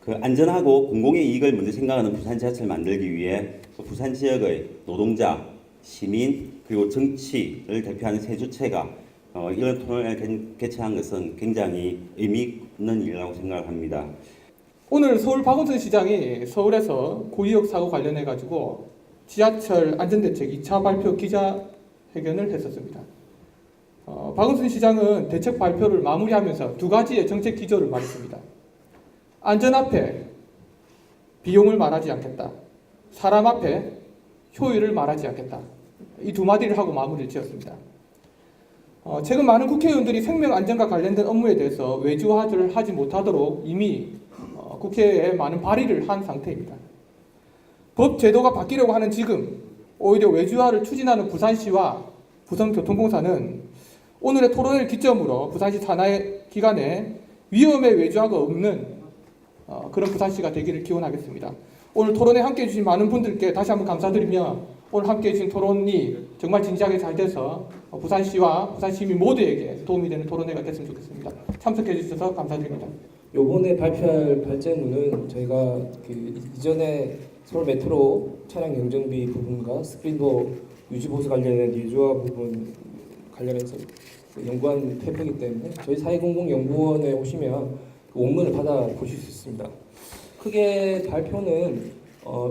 그 안전하고 공공의 이익을 먼저 생각하는 부산지하철을 만들기 위해 부산 지역의 노동자, 시민 그리고 정치를 대표하는 세 주체가 이런 토론회를 개최한 것은 굉장히 의미 있는 일이라고 생각을 합니다. 오늘 서울 박원순 시장이 서울에서 고의역 사고 관련해 가지고 지하철 안전대책 2차 발표 기자회견을 했었습니다. 박원순 시장은 대책 발표를 마무리하면서 두 가지의 정책 기조를 말했습니다. 안전 앞에 비용을 말하지 않겠다. 사람 앞에 효율을 말하지 않겠다. 이 두 마디를 하고 마무리를 지었습니다. 최근 많은 국회의원들이 생명 안전과 관련된 업무에 대해서 외주화를 하지 못하도록 이미 국회에 많은 발의를 한 상태입니다. 법 제도가 바뀌려고 하는 지금 오히려 외주화를 추진하는 부산시와 부산교통공사는 오늘의 토론을 기점으로 부산시 산하의 기관에 위험의 외주화가 없는 그런 부산시가 되기를 기원하겠습니다. 오늘 토론에 함께해 주신 많은 분들께 다시 한번 감사드리며 오늘 함께해 주신 토론이 정말 진지하게 잘 돼서 부산시와 부산시민 모두에게 도움이 되는 토론회가 됐으면 좋겠습니다. 참석해 주셔서 감사드립니다. 요번에 발표할 발제문은 저희가 이전에 서울 메트로 차량 경정비 부분과 스크린도 유지 보수 관련된 예조화 부분 관련해서 연구한 페이퍼이기 때문에 저희 사회공공연구원에 오시면 원문을 받아 보실 수 있습니다. 크게 발표는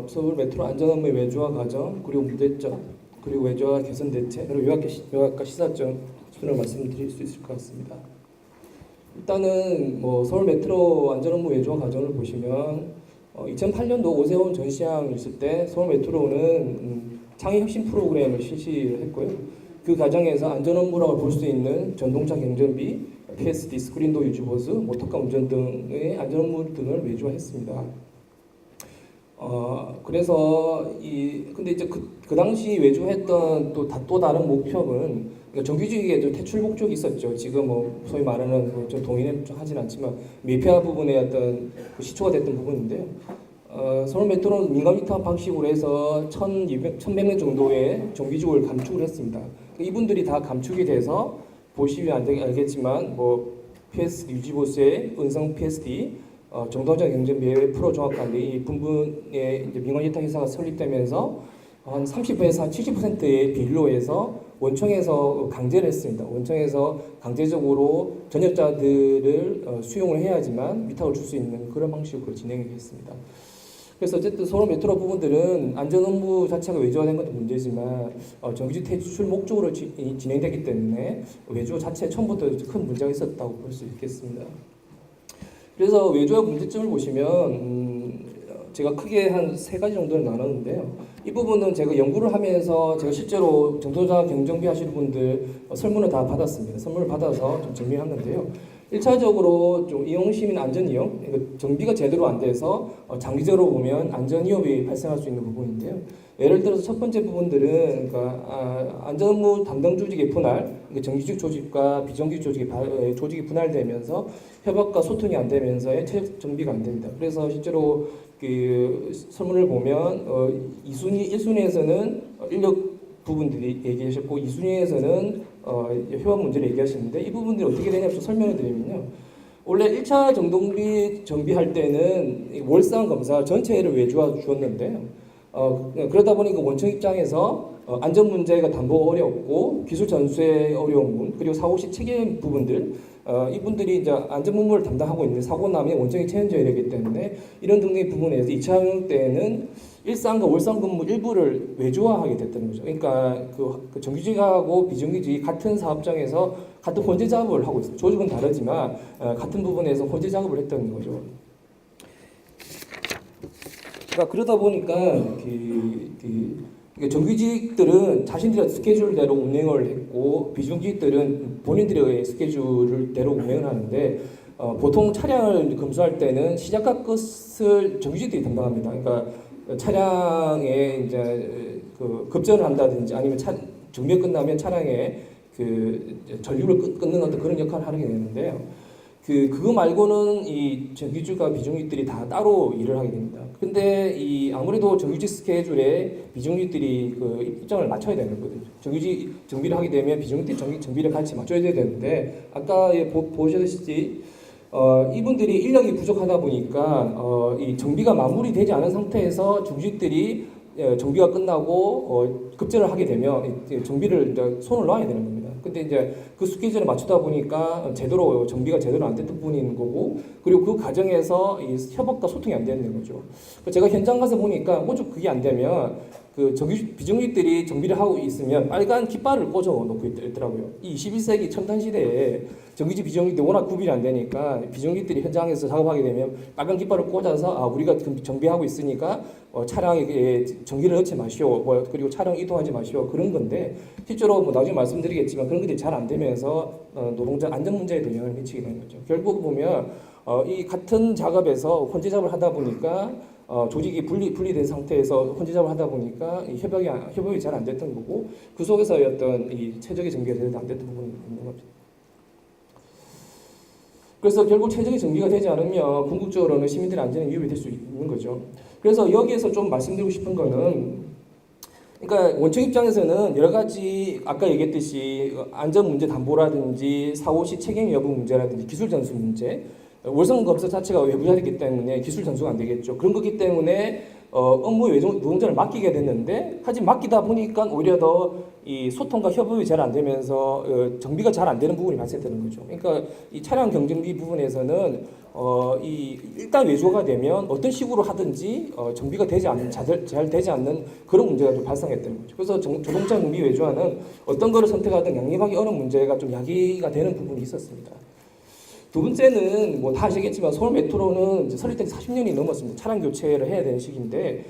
서울 메트로 안전업무 외주화 과정, 그리고 문제점, 그리고 외주화 개선 대책, 그리고 요약과 시사점 순으로 말씀드릴 수 있을 것 같습니다. 일단은 서울 메트로 안전업무 외주화 과정을 보시면 2008년도 오세훈 전 시장 있을 때 서울 메트로는 창의 혁신 프로그램을 실시를 했고요. 그 과정에서 안전업무라고 볼 수 있는 전동차 경전비, PSD, 스크린도 유지 보수, 모터카 운전 등의 안전업무 등을 외주화했습니다. 그래서 근데 이제 그 당시 외주했던 또 다른 목표는 정규직에도 퇴출 목적이 있었죠. 지금 소위 말하는 좀 동의는 하진 않지만 미폐화 부분의 어떤 시초가 됐던 부분인데요. 서울 메트로는 민간 위탁 방식으로 해서 1,100명 정도의 정규직을 감축을 했습니다. 이분들이 다 감축이 돼서 보시면 알겠지만 PSD 유지보수의 은성 PSD 정도자 경쟁비의 프로 정확한데 이 부분에 이제 민간 위탁 회사가 설립되면서 한 30%에서 한 70%의 비율로 해서 원청에서 강제를 했습니다. 원청에서 강제적으로 전역자들을 수용을 해야지만 위탁을 줄 수 있는 그런 방식으로 진행이 됐습니다. 그래서 어쨌든 서울 메트로 부분들은 안전 업무 자체가 외주화된 것도 문제지만 정규직 퇴출 목적으로 진행되기 때문에 외주화 자체 처음부터 큰 문제가 있었다고 볼 수 있겠습니다. 그래서 외주화 문제점을 보시면 제가 크게 한 세 가지 정도를 나눴는데요. 이 부분은 제가 연구를 하면서 제가 실제로 정도자 경정비 하시는 분들 설문을 다 받았습니다. 설문을 받아서 좀 정리한 건데요. 1차적으로 좀 이용시민 안전이용, 정비가 제대로 안 돼서 장기적으로 보면 안전위협이 발생할 수 있는 부분인데요. 예를 들어서 첫 번째 부분들은 안전업무 담당 조직의 분할, 정규직 조직과 비정규직 조직이 분할되면서 협업과 소통이 안 되면서 체력 정비가 안 됩니다. 그래서 실제로 설문을 보면 1순위에서는 인력 부분들이 얘기하셨고 2순위에서는 협업 문제를 얘기하시는데 이 부분들이 어떻게 되냐면 좀 설명을 드리면요. 원래 1차 정비할 때는 월상 검사 전체를 외주화 주었는데요. 그러다 보니까 원청 입장에서 안전 문제가 담보가 어렵고 기술 전수에 어려운 부분 그리고 사고 시 책임 부분들 이분들이 이제 안전 업무를 담당하고 있는 사고 나면 원청이 책임져야 되기 때문에 이런 등의 부분에서 2차 운영 때는 일상과 월상 근무 일부를 외주화하게 됐다는 거죠. 그러니까 그 정규직하고 비정규직이 같은 사업장에서 같은 혼재 작업을 하고 있어요. 조직은 다르지만 같은 부분에서 혼재 작업을 했다는 거죠. 그러니까 그러다 보니까 정규직들은 자신들의 스케줄대로 운행을 했고 비정규직들은 본인들의 스케줄대로 운행을 하는데 보통 차량을 검수할 때는 시작과 끝을 정규직들이 담당합니다. 그러니까 차량에 이제 급전을 한다든지 아니면 정비가 끝나면 차량에 전류를 끊는 어떤 그런 역할을 하게 되는데요. 그거 말고는 이 정규직과 비정규직들이 다 따로 일을 하게 됩니다. 근데 아무래도 정규직 스케줄에 비정규직들이 입장을 맞춰야 되는 거거든요. 정규직 정비를 하게 되면 비정규직들이 정비를 같이 맞춰야 되는데 아까 보셨듯이 이분들이 인력이 부족하다 보니까 이 정비가 마무리되지 않은 상태에서 중직들이 정비가 끝나고 급제를 하게 되면 정비를 이제 손을 놔야 되는 겁니다. 근데 이제 그 스케줄에 맞추다 보니까 정비가 제대로 안 됐던 부분인 거고, 그리고 그 과정에서 이 협업과 소통이 안 되는 거죠. 제가 현장 가서 보니까 오죽 그게 안 되면 그 비정규직들이 정비를 하고 있으면 빨간 깃발을 꽂아 놓고 있더라고요. 이 21세기 첨단 시대에 정규직 비정규직들 워낙 구분이 안 되니까 비정규직들이 현장에서 작업하게 되면 빨간 깃발을 꽂아서 우리가 정비하고 있으니까 차량에 전기를 넣지 마시오, 그리고 차량 이동하지 마시오, 그런 건데 실제로 나중에 말씀드리겠지만 그런 것들이 잘 안 되면서 노동자 안전 문제에도 영향을 미치게 되는 거죠. 결국 보면 이 같은 작업에서 혼재 작업을 하다 보니까 조직이 분리된 상태에서 혼재 작업을 하다 보니까 이 협업이 잘 안 됐던 거고, 그 속에서의 어떤 이 최적의 정비가 제대로 안 됐던 부분이 있는 겁니다. 그래서 결국 최적의 정비가 되지 않으면 궁극적으로는 시민들의 안전에 위협이 될 수 있는 거죠. 그래서 여기에서 좀 말씀드리고 싶은 거는, 그러니까 원청 입장에서는 여러 가지 아까 얘기했듯이 안전 문제 담보라든지 사고 시 책임 여부 문제라든지 기술 전수 문제, 월성 검사 자체가 외부자이기 때문에 기술 전수가 안 되겠죠. 그런 거기 때문에 업무 외정 노동자를 맡기게 됐는데, 하지만 맡기다 보니까 오히려 더 이 소통과 협업이 잘 안 되면서 정비가 잘 안 되는 부분이 발생되는 거죠. 그러니까 이 차량 경정비 부분에서는 이 일단 외주가 되면 어떤 식으로 하든지 정비가 잘 되지 않는 그런 문제가 좀 발생했다는 거죠. 그래서 자동차 정비 외주화는 어떤 거를 선택하든 양립하기 어려운 문제가 좀 야기가 되는 부분이 있었습니다. 두 번째는 뭐 다 아시겠지만 서울 메트로는 이제 설립된 지 40년이 넘었습니다. 차량 교체를 해야 되는 시기인데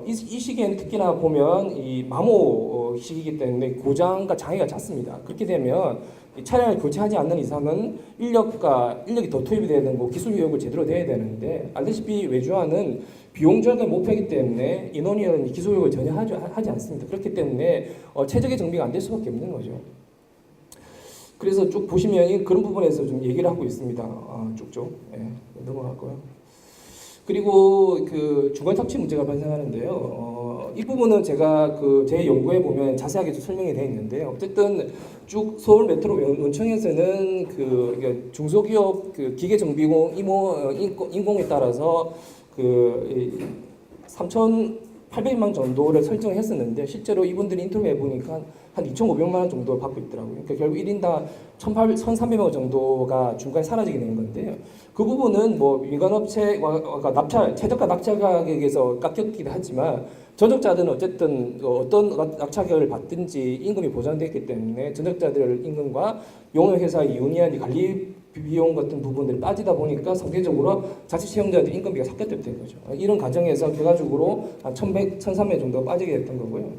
이 시기에는 특히나 보면 이 마모 시기이기 때문에 고장과 장애가 잦습니다. 그렇게 되면 이 차량을 교체하지 않는 이상은 인력이 더 투입이 돼야 되고 기술 교육을 제대로 돼야 되는데, 알다시피 외주화는 비용 절감 목표이기 때문에 인원이라든지 기술 교육을 전혀 하지 않습니다. 그렇기 때문에 최적의 정비가 안 될 수밖에 없는 거죠. 그래서 쭉 보시면 그런 부분에서 좀 얘기를 하고 있습니다. 쭉쭉 넘어갈고요. 그리고 그 주관 착취 문제가 발생하는데요. 이 부분은 제가 제 연구에 보면 자세하게 좀 설명이 되어 있는데요. 어쨌든 쭉 서울 메트로 원청에서는 중소기업 기계정비공 인공에 따라서 3,800만 정도를 설정했었는데 실제로 이분들이 인터뷰해 보니까 한 2,500만 원 정도 받고 있더라고요. 그러니까 결국 1인당 1,300만 원 정도가 중간에 사라지게 되는 건데요. 그 부분은 뭐 민간업체가 최저가 낙찰 가격에서 깎였기도 하지만 전적자들은 어쨌든 어떤 낙찰을 받든지 임금이 보장되었기 때문에 전적자들 임금과 용역회사의 유니언이 관리 비용 같은 부분들이 빠지다 보니까 상대적으로 자칫 채용자들 임금비가 삭감됐던 거죠. 이런 과정에서 결과적으로 한 1,300 정도 빠지게 됐던 거고요.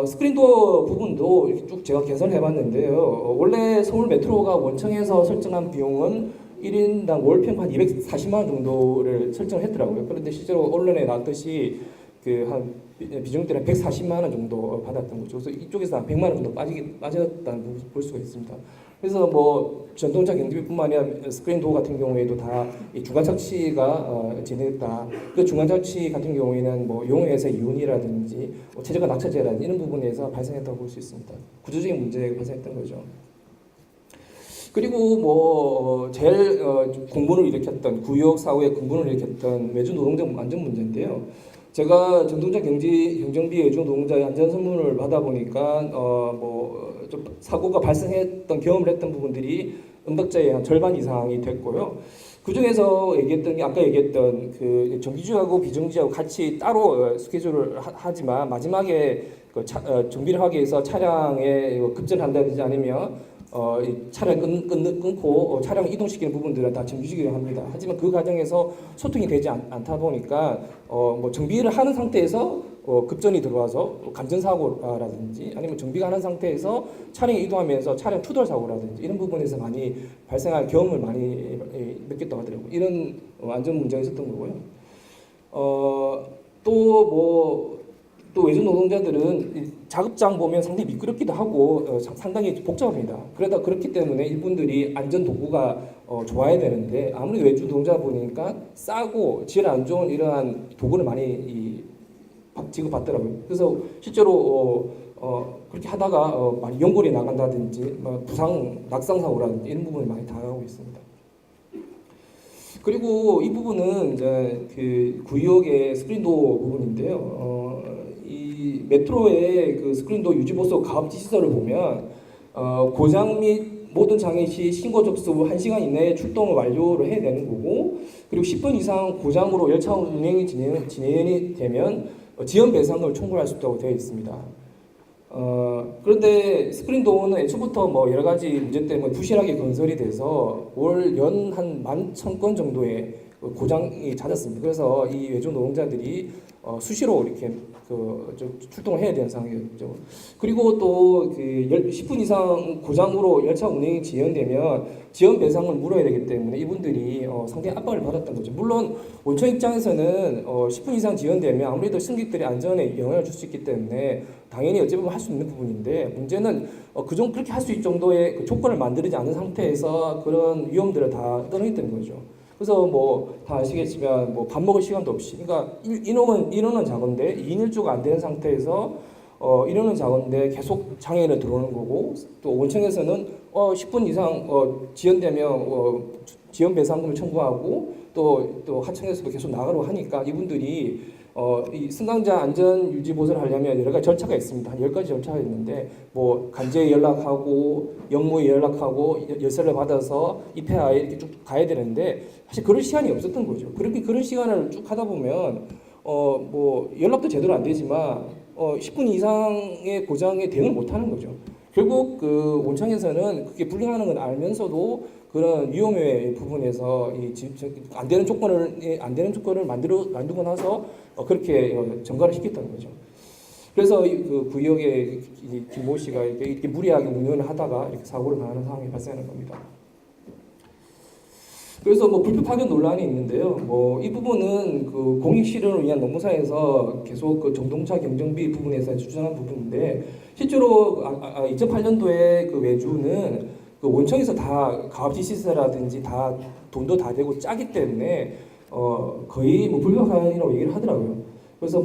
스크린도어 부분도 이렇게 쭉 제가 계산해 봤는데요. 원래 서울 메트로가 원청에서 설정한 비용은 1인당 월 평균 한 240만 원 정도를 설정했더라고요. 그런데 실제로 언론에 나왔듯이 한 비정규직들은 140만 원 정도 받았던 거죠. 그래서 이쪽에서 한 100만 원 정도 빠졌다는 부분 볼 수가 있습니다. 그래서 뭐 전동차 경비뿐만 아니라 스크린도어 같은 경우에도 다 이 중간 착취가 진행됐다. 그 중간 착취 같은 경우에는 뭐 용역회사 이윤이라든지 최저가 낙찰제라든지 이런 부분에서 발생했다고 볼 수 있습니다. 구조적인 문제가 발생했던 거죠. 그리고 뭐 제일 공분을 일으켰던 구역 사후에 공분을 일으켰던 외주 노동자 안전 문제인데요. 제가 전동차 경정비 외주 노동자의 안전 선문을 받아 보니까 좀 사고가 발생했던 경험을 했던 부분들이 응답자의 한 절반 이상이 됐고요. 그 중에서 아까 얘기했던 그 정규직하고 비정규직하고 같이 따로 스케줄을 하지만 마지막에 정비를 하기 위해서 차량에 급전한다든지 아니면 차량 끊고 차량 이동시키는 부분들은 다 정규직이 합니다. 하지만 그 과정에서 소통이 되지 않다 보니까 뭐 정비를 하는 상태에서 급전이 들어와서 감전사고라든지 아니면 정비가 하는 상태에서 차량이 이동하면서 차량 추돌 사고라든지 이런 부분에서 많이 발생할 경험을 많이 느꼈다고 하더라고요. 이런 안전 문제가 있었던 거고요. 또 외주 노동자들은 작업장 보면 상당히 미끄럽기도 하고 상당히 복잡합니다. 그렇기 때문에 이분들이 안전 도구가 좋아야 되는데 아무래도 외주 노동자 보니까 싸고 질 안 좋은 이러한 도구를 많이 지급받더라고요. 그래서 실제로 그렇게 하다가 많이 연골이 나간다든지 부상, 낙상 사고라든지 이런 부분이 많이 당하고 있습니다. 그리고 이 부분은 이제 그 구역의 스크린도 부분인데요. 이 메트로의 그 스크린도 유지 보수 가압 시설을 보면 고장 및 모든 장애 시 신고 접수 후 1시간 이내에 출동을 완료를 해야 되는 거고, 그리고 10분 이상 고장으로 열차 운행이 진행이 되면 지연 배상금을 청구할 수 있다고 되어 있습니다. 그런데 스크린도어는 애초부터 뭐 여러 가지 문제 때문에 부실하게 건설이 돼서 월 연 한 11,000건 정도의 고장이 잦았습니다. 그래서 이 외주 노동자들이 수시로 이렇게 출동을 해야 되는 상황이었죠. 그리고 또 10분 이상 고장으로 열차 운행이 지연되면 지연 배상을 물어야 되기 때문에 이분들이 상당히 압박을 받았던 거죠. 물론 원청 입장에서는 10분 이상 지연되면 아무래도 승객들의 안전에 영향을 줄 수 있기 때문에 당연히 어찌 보면 할 수 있는 부분인데, 문제는 그렇게 할 수 있을 정도의 그 조건을 만들지 않은 상태에서 그런 위험들을 다 떠넘겼던 거죠. 그래서 뭐 다 아시겠지만 뭐 밥 먹을 시간도 없이, 그러니까 인원은 작은데 2인 1조가 안 되는 상태에서 인원은 작은데 계속 장애인을 들어오는 거고, 또 원청에서는 10분 이상 지연되면 지연 배상금을 청구하고 또 하청에서도 계속 나가려고 하니까 이분들이 이 승강자 안전 유지 보수를 하려면 여러 가지 절차가 있습니다. 한 10가지 절차가 있는데, 뭐 간제에 연락하고 영무에 연락하고 열쇠를 받아서 입회하에 이렇게 쭉 가야 되는데, 사실 그럴 시간이 없었던 거죠. 그런 시간을 쭉 하다 보면 뭐 연락도 제대로 안 되지만 10분 이상의 고장에 대응을 못 하는 거죠. 결국 그 원청에서는 그게 불리하는 건 알면서도 그런 위험의 부분에서 안 되는 조건을 만들고 나서 그렇게 전가를 시켰다는 거죠. 그래서 그 구역의 김모 씨가 이렇게 무리하게 운영을 하다가 이렇게 사고를 당하는 상황이 발생하는 겁니다. 그래서 뭐 불법 파견 논란이 있는데요. 뭐 이 부분은 그 공익 실현을 위한 노무사에서 계속 그 정동차 경정비 부분에서 주장한 부분인데, 실제로 2008년도에 그 외주는 그 원청에서 다 가압지 시설이라든지 다 돈도 다 되고 짜기 때문에 거의 뭐 불법 파견이라고 얘기를 하더라고요. 그래서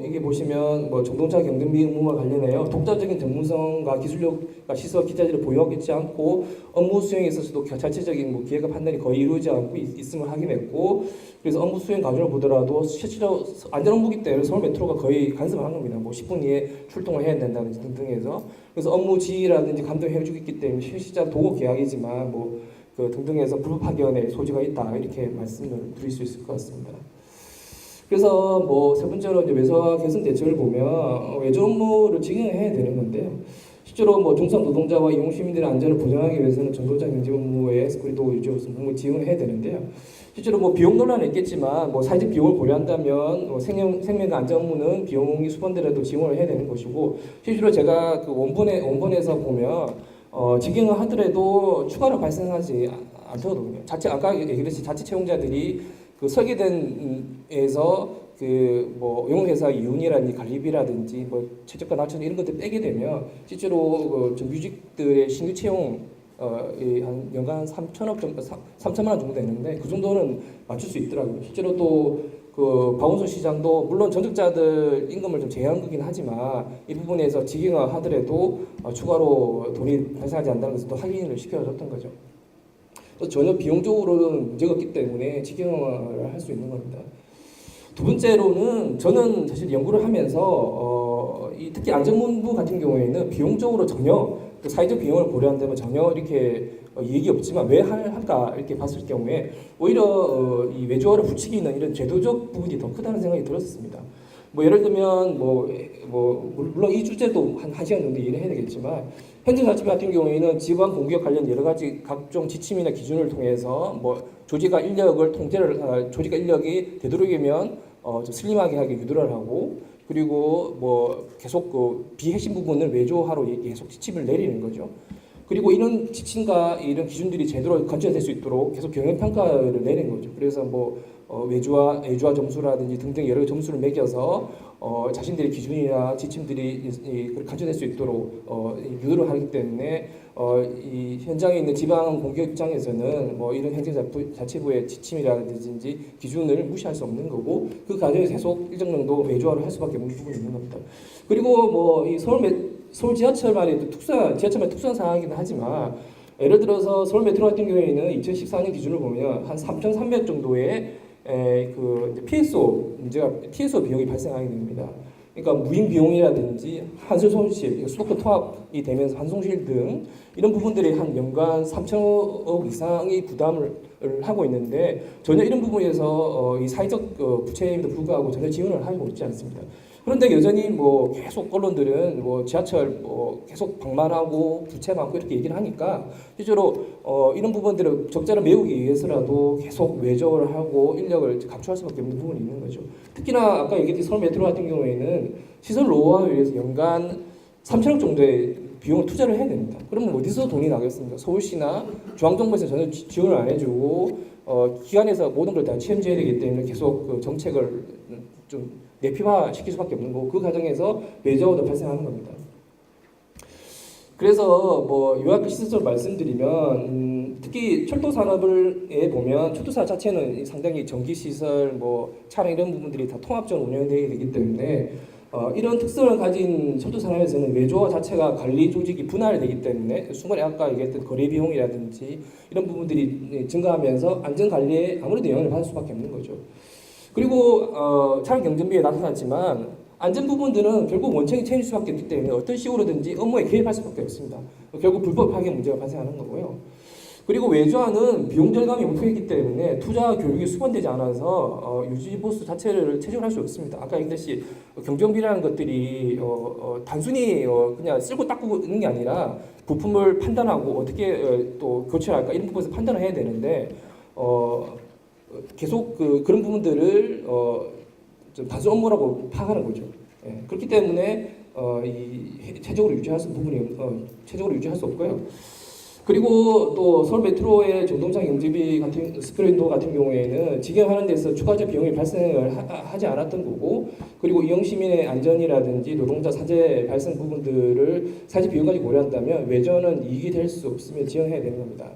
이게 보시면 정동차 경정비 의무와 관련해요. 독자적인 전문성과 기술력과 시설 기자재를 보유하고 있지 않고 업무 수행에 있어서도 자체적인 기획과 판단이 거의 이루어지지 않고 있음을 확인했고, 그래서 업무 수행 과정을 보더라도 실제로 안전 업무기 때문에 서울 메트로가 거의 간섭을 한 겁니다. 10분 이에 출동을 해야 된다든지 등등해서. 그래서 업무 지휘라든지 감독해 주고 있기 때문에 실시자 도급 계약이지만 등등해서 불법 파견의 소지가 있다, 이렇게 말씀을 드릴 수 있을 것 같습니다. 그래서 세 번째로 이제 외소화 개선 대책을 보면 외주 업무를 직행해야 되는 건데요. 실제로 중상 노동자와 이용 시민들의 안전을 보장하기 위해서는 전도자 경제 업무에 스크린도 유지 업무 지원을 해야 되는데요. 실제로 비용 논란은 있겠지만 사회적 비용을 고려한다면 생명과 안전 업무는 비용이 수반되더라도 지원을 해야 되는 것이고, 실제로 제가 그 원본에서 보면 직행을 하더라도 추가로 발생하지 않거든요. 아까 얘기했듯이 자체 채용자들이 그 설계된에서 용역회사 이윤이라든지 관리비라든지 최저가 낮춰 이런 것들 빼게 되면 실제로 정규직들의 신규 채용 한 연간 3천억 정도, 3천만 원 정도 되는데 그 정도는 맞출 수 있더라고요. 실제로 또 그 박원순 시장도 물론 전적자들 임금을 좀 제한한 거긴 하지만 이 부분에서 직행을 하더라도 추가로 돈이 발생하지 않는다는 것을 또 확인을 시켜줬던 거죠. 전혀 비용적으로는 문제가 없기 때문에 직영화를 할 수 있는 겁니다. 두 번째로는 저는 사실 연구를 하면서 특히 안전본부 같은 경우에는 비용적으로 전혀 사회적 비용을 고려한다면 전혀 이렇게 이익이 없지만 왜 할까 이렇게 봤을 경우에 오히려 이 외주화를 부추기는 이런 제도적 부분이 더 크다는 생각이 들었습니다. 예를 들면 물론 이 주제도 한 1시간 정도 이해를 해야 되겠지만, 행정자치부 같은 경우에는 지방 공기업 관련 여러 가지 각종 지침이나 기준을 통해서 조직과 인력이 되도록이면 좀 슬림하게 하게 유도를 하고, 그리고 계속 비핵심 부분을 외조화로 계속 지침을 내리는 거죠. 그리고 이런 지침과 이런 기준들이 제대로 관철될 수 있도록 계속 경영 평가를 내리는 거죠. 그래서 외주화 점수라든지 등등 여러 점수를 매겨서 자신들의 기준이나 지침들이 관철될 수 있도록 유도를 하기 때문에 이 현장에 있는 지방 공기업 입장에서는 이런 행정자치부의 지침이라든지 기준을 무시할 수 없는 거고, 그 과정에서 계속 일정 정도 외주화를 할 수밖에 없는 부분이 있는 겁니다. 그리고 이 서울 지하철만이 지하철만 특수한 상황이긴 하지만 예를 들어서 서울 메트로 같은 경우에는 2014년 기준으로 보면 한 3,300 정도의 PSO 문제가 TSO 비용이 발생하게 됩니다. 그러니까 무인 비용이라든지 한술 손실, 수도권 통합이 되면서 환송실 등 이런 부분들이 한 연간 3천억 이상의 부담을 하고 있는데 전혀 이런 부분에서 이 사회적 부채임에도 불구하고 전혀 지원을 하고 있지 않습니다. 그런데 여전히 뭐 계속 언론들은 뭐 지하철 계속 방만하고 부채 많고 이렇게 얘기를 하니까 실제로 이런 부분들을 적자를 메우기 위해서라도 계속 외조를 하고 인력을 감축할 수밖에 없는 부분이 있는 거죠. 특히나 아까 얘기했던 서울 메트로 같은 경우에는 시설 노후화를 위해서 연간 3천억 정도의 비용을 투자를 해야 됩니다. 그러면 어디서 돈이 나겠습니까? 서울시나 중앙정부에서 전혀 지원을 안 해주고 기관에서 모든 걸 다 책임져야 되기 때문에 계속 그 정책을 좀 내피화 시킬 수밖에 없는 거고 그 과정에서 외저도 발생하는 겁니다. 그래서 뭐 요약을 시스템을 말씀드리면 특히 철도 산업에 보면 철도사 자체는 상당히 전기 시설, 뭐 차량 이런 부분들이 다 통합적으로 운영되게 되기 때문에 이런 특성을 가진 철도 산업에서는 외조 자체가 관리 조직이 분할되기 때문에 순간에 아까 얘기했던 거래 비용이라든지 이런 부분들이 증가하면서 안전 관리에 아무래도 영향을 받을 수밖에 없는 거죠. 그리고 차량 경쟁비에 나타났지만 안전 부분들은 결국 원청이 책임질 수밖에 없기 때문에 어떤 식으로든지 업무에 개입할 수밖에 없습니다. 결국 불법 파괴 문제가 발생하는 거고요. 그리고 외주화는 비용 절감이 목표이기 때문에 투자 교육이 수반되지 않아서 유지 보수 자체를 체증을 할 수 없습니다. 아까 얘기했듯이 경정비라는 것들이 단순히 그냥 쓸고 닦고 있는 게 아니라 부품을 판단하고 어떻게 또 교체를 할까 이런 부분에서 판단을 해야 되는데 계속 그런 부분들을 좀 단순 업무라고 파악하는 거죠. 예, 그렇기 때문에 체적으로 유지할 수 없고요. 그리고 또 서울 메트로의 전동차 경제비 같은 스크린도 같은 경우에는 직영하는 데서 추가적 비용이 발생을 하지 않았던 거고, 그리고 이용 시민의 안전이라든지 노동자 사재 발생 부분들을 사실 비용까지 고려한다면 외전은 이익이 될 수 없으면 지원해야 되는 겁니다.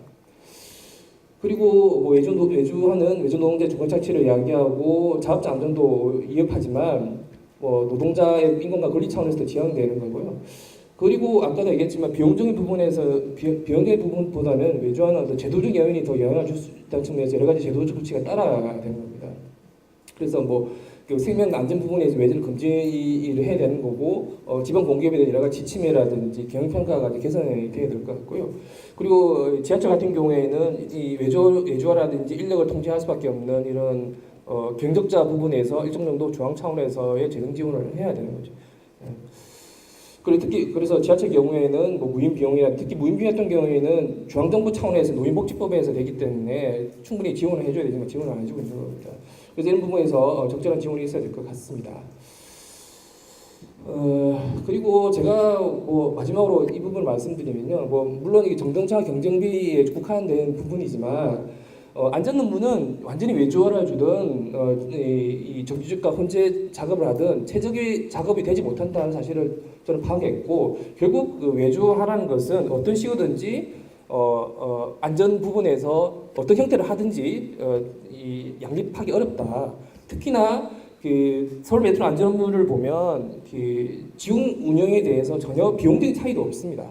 그리고 뭐 외주하는 외주 노동자 중간착취를 이야기하고 자업자 안전도 위협하지만 뭐 노동자의 인권과 권리 차원에서도 지원되는 거고요. 그리고 아까도 얘기했지만 비용적인 부분에서 비용적인 부분보다는 외주하는 어떤 제도적 요인이 더 영향을 줄 수 있다는 측면에서 여러 가지 제도적 조치가 따라야 되는 겁니다. 그래서 뭐 그 생명 안전 부분에서 외주를 금지를 해야 되는 거고 지방 공기업에 대한 여러 가지 지침이라든지 경영 평가가 개선이 돼야 될 것 같고요. 그리고 지하철 같은 경우에는 이 외주화라든지 인력을 통제할 수밖에 없는 이런 경적자 부분에서 일정 정도 중앙 차원에서의 재정 지원을 해야 되는 거죠. 그리고 특히 그래서 지하철 경우에는 뭐 무인 비용이나 특히 무인 비용 같은 경우에는 중앙정부 차원에서 노인복지법에서 되기 때문에 충분히 지원을 해줘야 되지만 지원을 안 해주고 있는 겁니다. 그래서 이런 부분에서 적절한 지원이 있어야 될 것 같습니다. 그리고 제가 뭐 마지막으로 이 부분을 말씀드리면요, 뭐 물론 이게 전동차 경쟁비에 국한된 부분이지만 안전 업무는 완전히 외주화를 주든 이 정규직과 혼재 작업을 하든 최적의 작업이 되지 못한다는 사실을 저는 파악했고, 결국 그 외주화라는 것은 어떤 식으로든지 안전 부분에서 어떤 형태를 하든지 이 양립하기 어렵다. 특히나 그 서울 메트로 안전 업무를 보면 그 지원 운영에 대해서 전혀 비용적인 차이도 없습니다.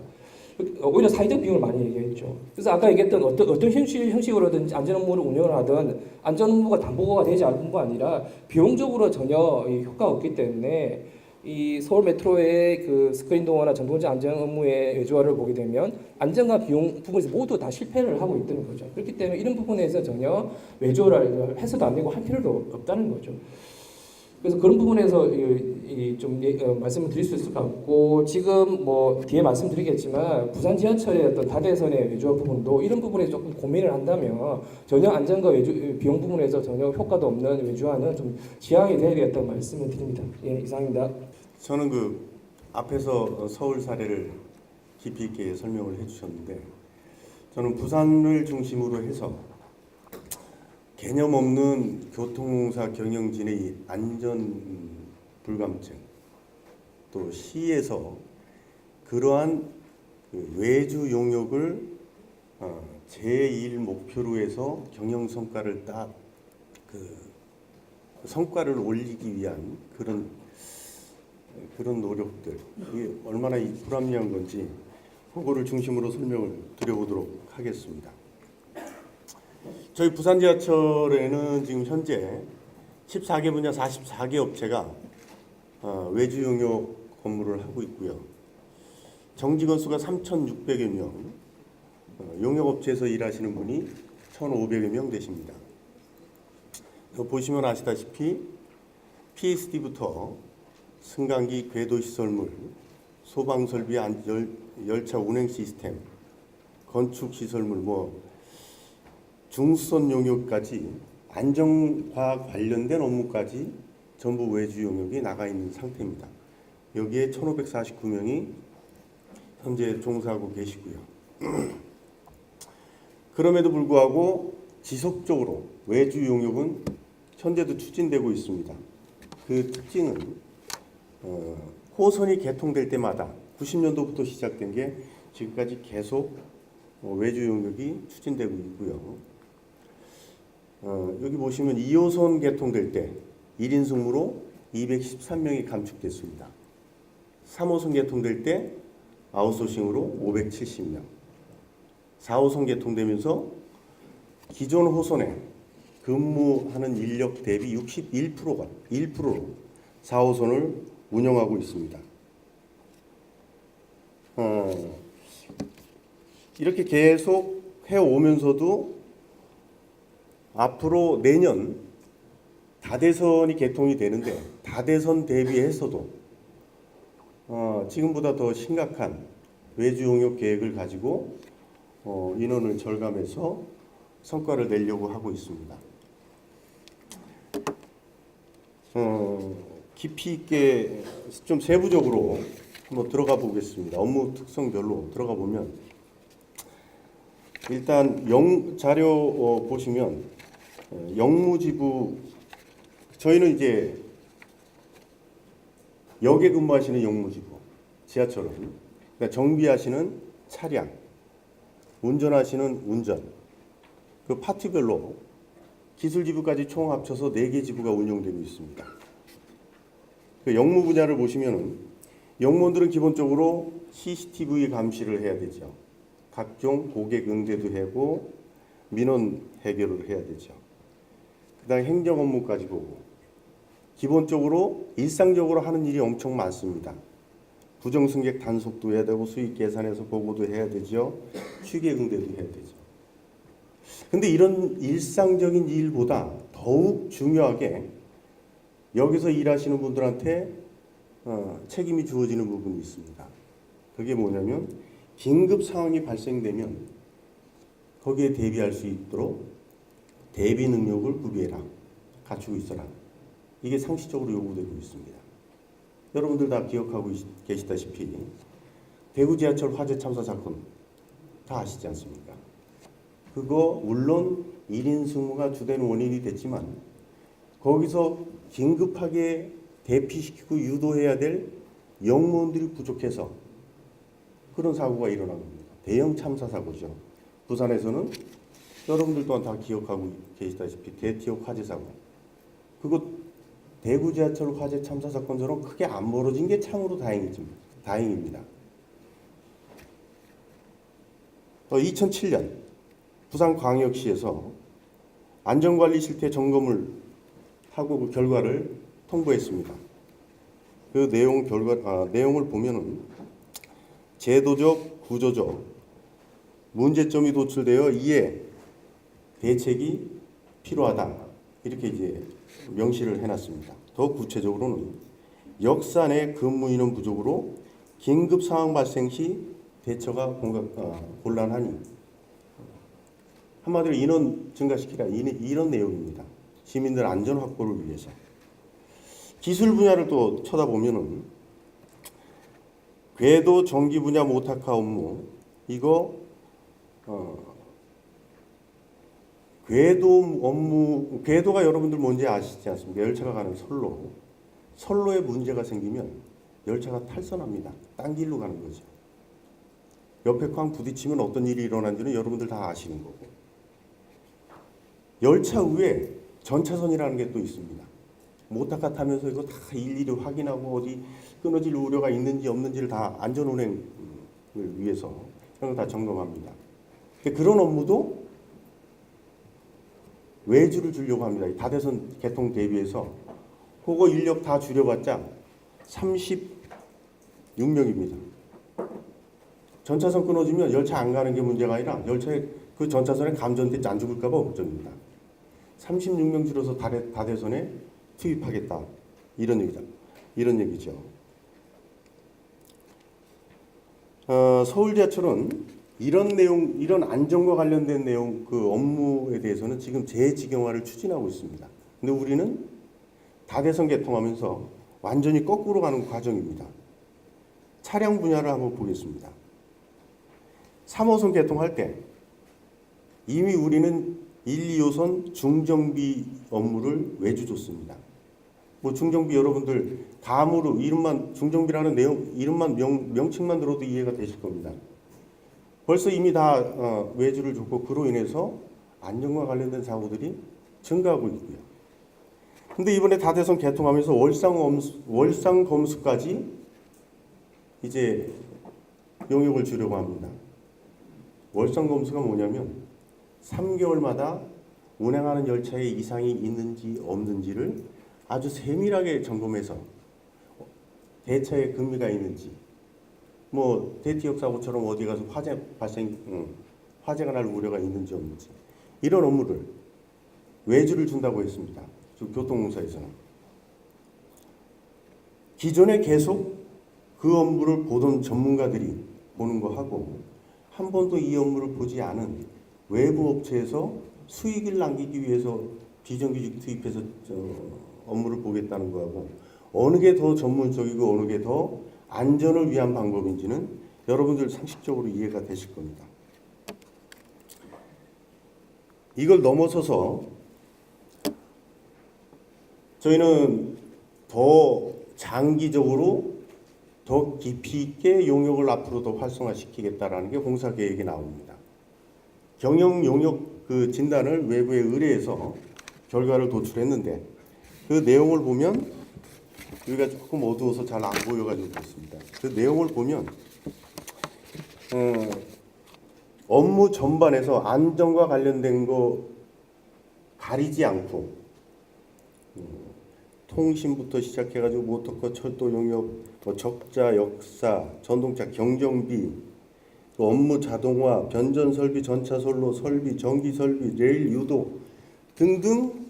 오히려 사회적 비용을 많이 얘기했죠. 그래서 아까 얘기했던 어떤 형식으로든지 안전 업무를 운영을 하든 안전 업무가 담보가 되지 않은 뿐만 아니라 비용적으로 전혀 효과가 없기 때문에 이 서울 메트로의 그 스크린 도어나 전동차 안전 업무의 외주화를 보게 되면 안전과 비용 부분에서 모두 다 실패를 하고 있다는 거죠. 그렇기 때문에 이런 부분에서 전혀 외주화를 해서도 안 되고 할 필요도 없다는 거죠. 그래서 그런 부분에서 좀 말씀을 드릴 수 있을 것 같고, 지금 뭐 뒤에 말씀드리겠지만 부산 지하철의 어떤 다대선의 외주화 부분도 이런 부분에 조금 고민을 한다면 전혀 안전과 비용 부분에서 전혀 효과도 없는 외주화는 좀 지양이 돼야 되겠다는 말씀을 드립니다. 예, 이상입니다. 저는 그 앞에서 서울 사례를 깊이 있게 설명을 해주셨는데, 저는 부산을 중심으로 해서 개념 없는 교통사 경영진의 이 안전 불감증, 또 시에서 그러한 그 외주 용역을 제1 목표로 해서 경영 성과를 딱 그 성과를 올리기 위한 그런 노력들, 이게 얼마나 이 불합리한 건지 그거를 중심으로 설명을 드려보도록 하겠습니다. 저희 부산 지하철에는 지금 현재 14개 분야 44개 업체가 외주 용역 업무를 하고 있고요. 정직원 수가 3,600여 명, 용역업체에서 일하시는 분이 1,500여 명 되십니다. 보시면 아시다시피 PSD부터 승강기, 궤도시설물, 소방설비, 열차 운행 시스템, 건축시설물, 중수선 용역까지 안전과 관련된 업무까지 전부 외주 용역이 나가 있는 상태입니다. 여기에 1,549명이 현재 종사하고 계시고요. 그럼에도 불구하고 지속적으로 외주 용역은 현재도 추진되고 있습니다. 그 특징은 호선이 개통될 때마다 90년도부터 시작된 게 지금까지 계속 외주 용역이 추진되고 있고요. 여기 보시면 2호선 개통될 때 1인 승무로 213명이 감축됐습니다. 3호선 개통될 때 아웃소싱으로 570명, 4호선 개통되면서 기존 호선에 근무하는 인력 대비 1%로 4호선을 운영하고 있습니다. 이렇게 계속 해오면서도 앞으로 내년 다대선이 개통이 되는데 다대선 대비해서도 지금보다 더 심각한 외주 용역 계획을 가지고 인원을 절감해서 성과를 내려고 하고 있습니다. 깊이 있게 좀 세부적으로 한번 들어가 보겠습니다. 업무 특성별로 들어가 보면 일단 자료 보시면 영무지부, 저희는 이제 역에 근무하시는 영무지부, 지하철은 그러니까 정비하시는 차량, 운전하시는 운전, 그 파트별로 기술지부까지 총 합쳐서 4개 지부가 운영되고 있습니다. 그 영무 분야를 보시면은 영무원들은 기본적으로 CCTV 감시를 해야 되죠. 각종 고객 응대도 하고 민원 해결을 해야 되죠. 그다음에 행정 업무까지 보고 기본적으로 일상적으로 하는 일이 엄청 많습니다. 부정승객 단속도 해야 되고 수익 계산해서 보고도 해야 되죠. 취객 응대도 해야 되죠. 근데 이런 일상적인 일보다 더욱 중요하게 여기서 일하시는 분들한테 책임이 주어지는 부분이 있습니다. 그게 뭐냐면 긴급 상황이 발생되면 거기에 대비할 수 있도록 대비 능력을 구비해라, 갖추고 있어라. 이게 상시적으로 요구되고 있습니다. 여러분들 다 기억하고 계시다시피 대구 지하철 화재 참사 사건 다 아시지 않습니까? 그거 물론 1인 승무가 주된 원인이 됐지만 거기서 긴급하게 대피시키고 유도해야 될 영무원들이 부족해서 그런 사고가 일어난 겁니다. 대형 참사 사고죠. 부산에서는 여러분들 또한 다 기억하고 계시다시피 대티옥 화재 사고, 그거 대구 지하철 화재 참사 사건처럼 크게 안 벌어진 게 참으로 다행입니다. 2007년 부산광역시에서 안전관리 실태 점검을 하고 그 결과를 통보했습니다. 그 내용을 보면은 제도적, 구조적 문제점이 도출되어 이에 대책이 필요하다, 이렇게 이제 명시를 해놨습니다. 더 구체적으로는 역사 내 근무 인원 부족으로 긴급 상황 발생 시 대처가 곤란하니 한마디로 인원 증가시키라, 이런 내용입니다. 시민들 안전 확보를 위해서. 기술 분야를 또 쳐다보면은 궤도 전기 분야 모타카 업무, 이거 궤도가 여러분들 뭔지 아시지 않습니까? 열차가 가는 선로에 문제가 생기면 열차가 탈선합니다. 딴 길로 가는 거죠. 옆에 쾅 부딪히면 어떤 일이 일어난지는 여러분들 다 아시는 거고. 열차 위에 전차선이라는 게 또 있습니다. 모타카 타면서 이거 다 일일이 확인하고 어디 끊어질 우려가 있는지 없는지를 다 안전운행 위해서 이런 거 다 점검합니다. 근데 그런 업무도 외주를 주려고 합니다. 이 다대선 개통 대비해서 그거 인력 다 줄여봤자 36명입니다. 전차선 끊어지면 열차 안 가는 게 문제가 아니라 열차에 그 전차선에 감전돼 안 죽을까 봐 걱정입니다. 36명 줄여서 다대선에 투입하겠다. 이런 얘기죠. 서울 지하철은 이런 안전과 관련된 내용 그 업무에 대해서는 지금 재직영화를 추진하고 있습니다. 근데 우리는 다대선 개통하면서 완전히 거꾸로 가는 과정입니다. 차량 분야를 한번 보겠습니다. 3호선 개통할 때 이미 우리는 1, 2호선 중정비 업무를 외주 줬습니다. 뭐 중정비 여러분들 감으로 이름만 중정비라는 내용 이름만 명칭만 들어도 이해가 되실 겁니다. 벌써 이미 다 외주를 줬고 그로 인해서 안전과 관련된 사고들이 증가하고 있고요. 근데 이번에 다대선 개통하면서 월상 검수까지 이제 용역을 주려고 합니다. 월상 검수가 뭐냐면 3개월마다 운행하는 열차에 이상이 있는지 없는지를 아주 세밀하게 점검해서 대차에 금리가 있는지 뭐 대티역 사고처럼 어디 가서 화재가 날 우려가 있는지 없는지 이런 업무를 외주를 준다고 했습니다. 교통공사에서는 기존에 계속 그 업무를 보던 전문가들이 보는 거 하고 한 번도 이 업무를 보지 않은 외부 업체에서 수익을 남기기 위해서 비정규직 투입해서 업무를 보겠다는 거하고 어느 게 더 전문적이고 어느 게 더 안전을 위한 방법인지는 여러분들 상식적으로 이해가 되실 겁니다. 이걸 넘어서서 저희는 더 장기적으로 더 깊이 있게 용역을 앞으로 더 활성화시키겠다라는 게 공사 계획에 나옵니다. 경영 용역 그 진단을 외부에 의뢰해서 결과를 도출했는데 그 내용을 보면 여기가 조금 어두워서 잘 안 보여가지고 그렇습니다. 그 내용을 보면 업무 전반에서 안전과 관련된 거 가리지 않고 통신부터 시작해가지고 모터카, 철도 용역, 뭐 적자, 역사, 전동차 경정비, 또 업무 자동화, 변전 설비, 전차 선로 설비, 전기 설비, 레일 유도 등등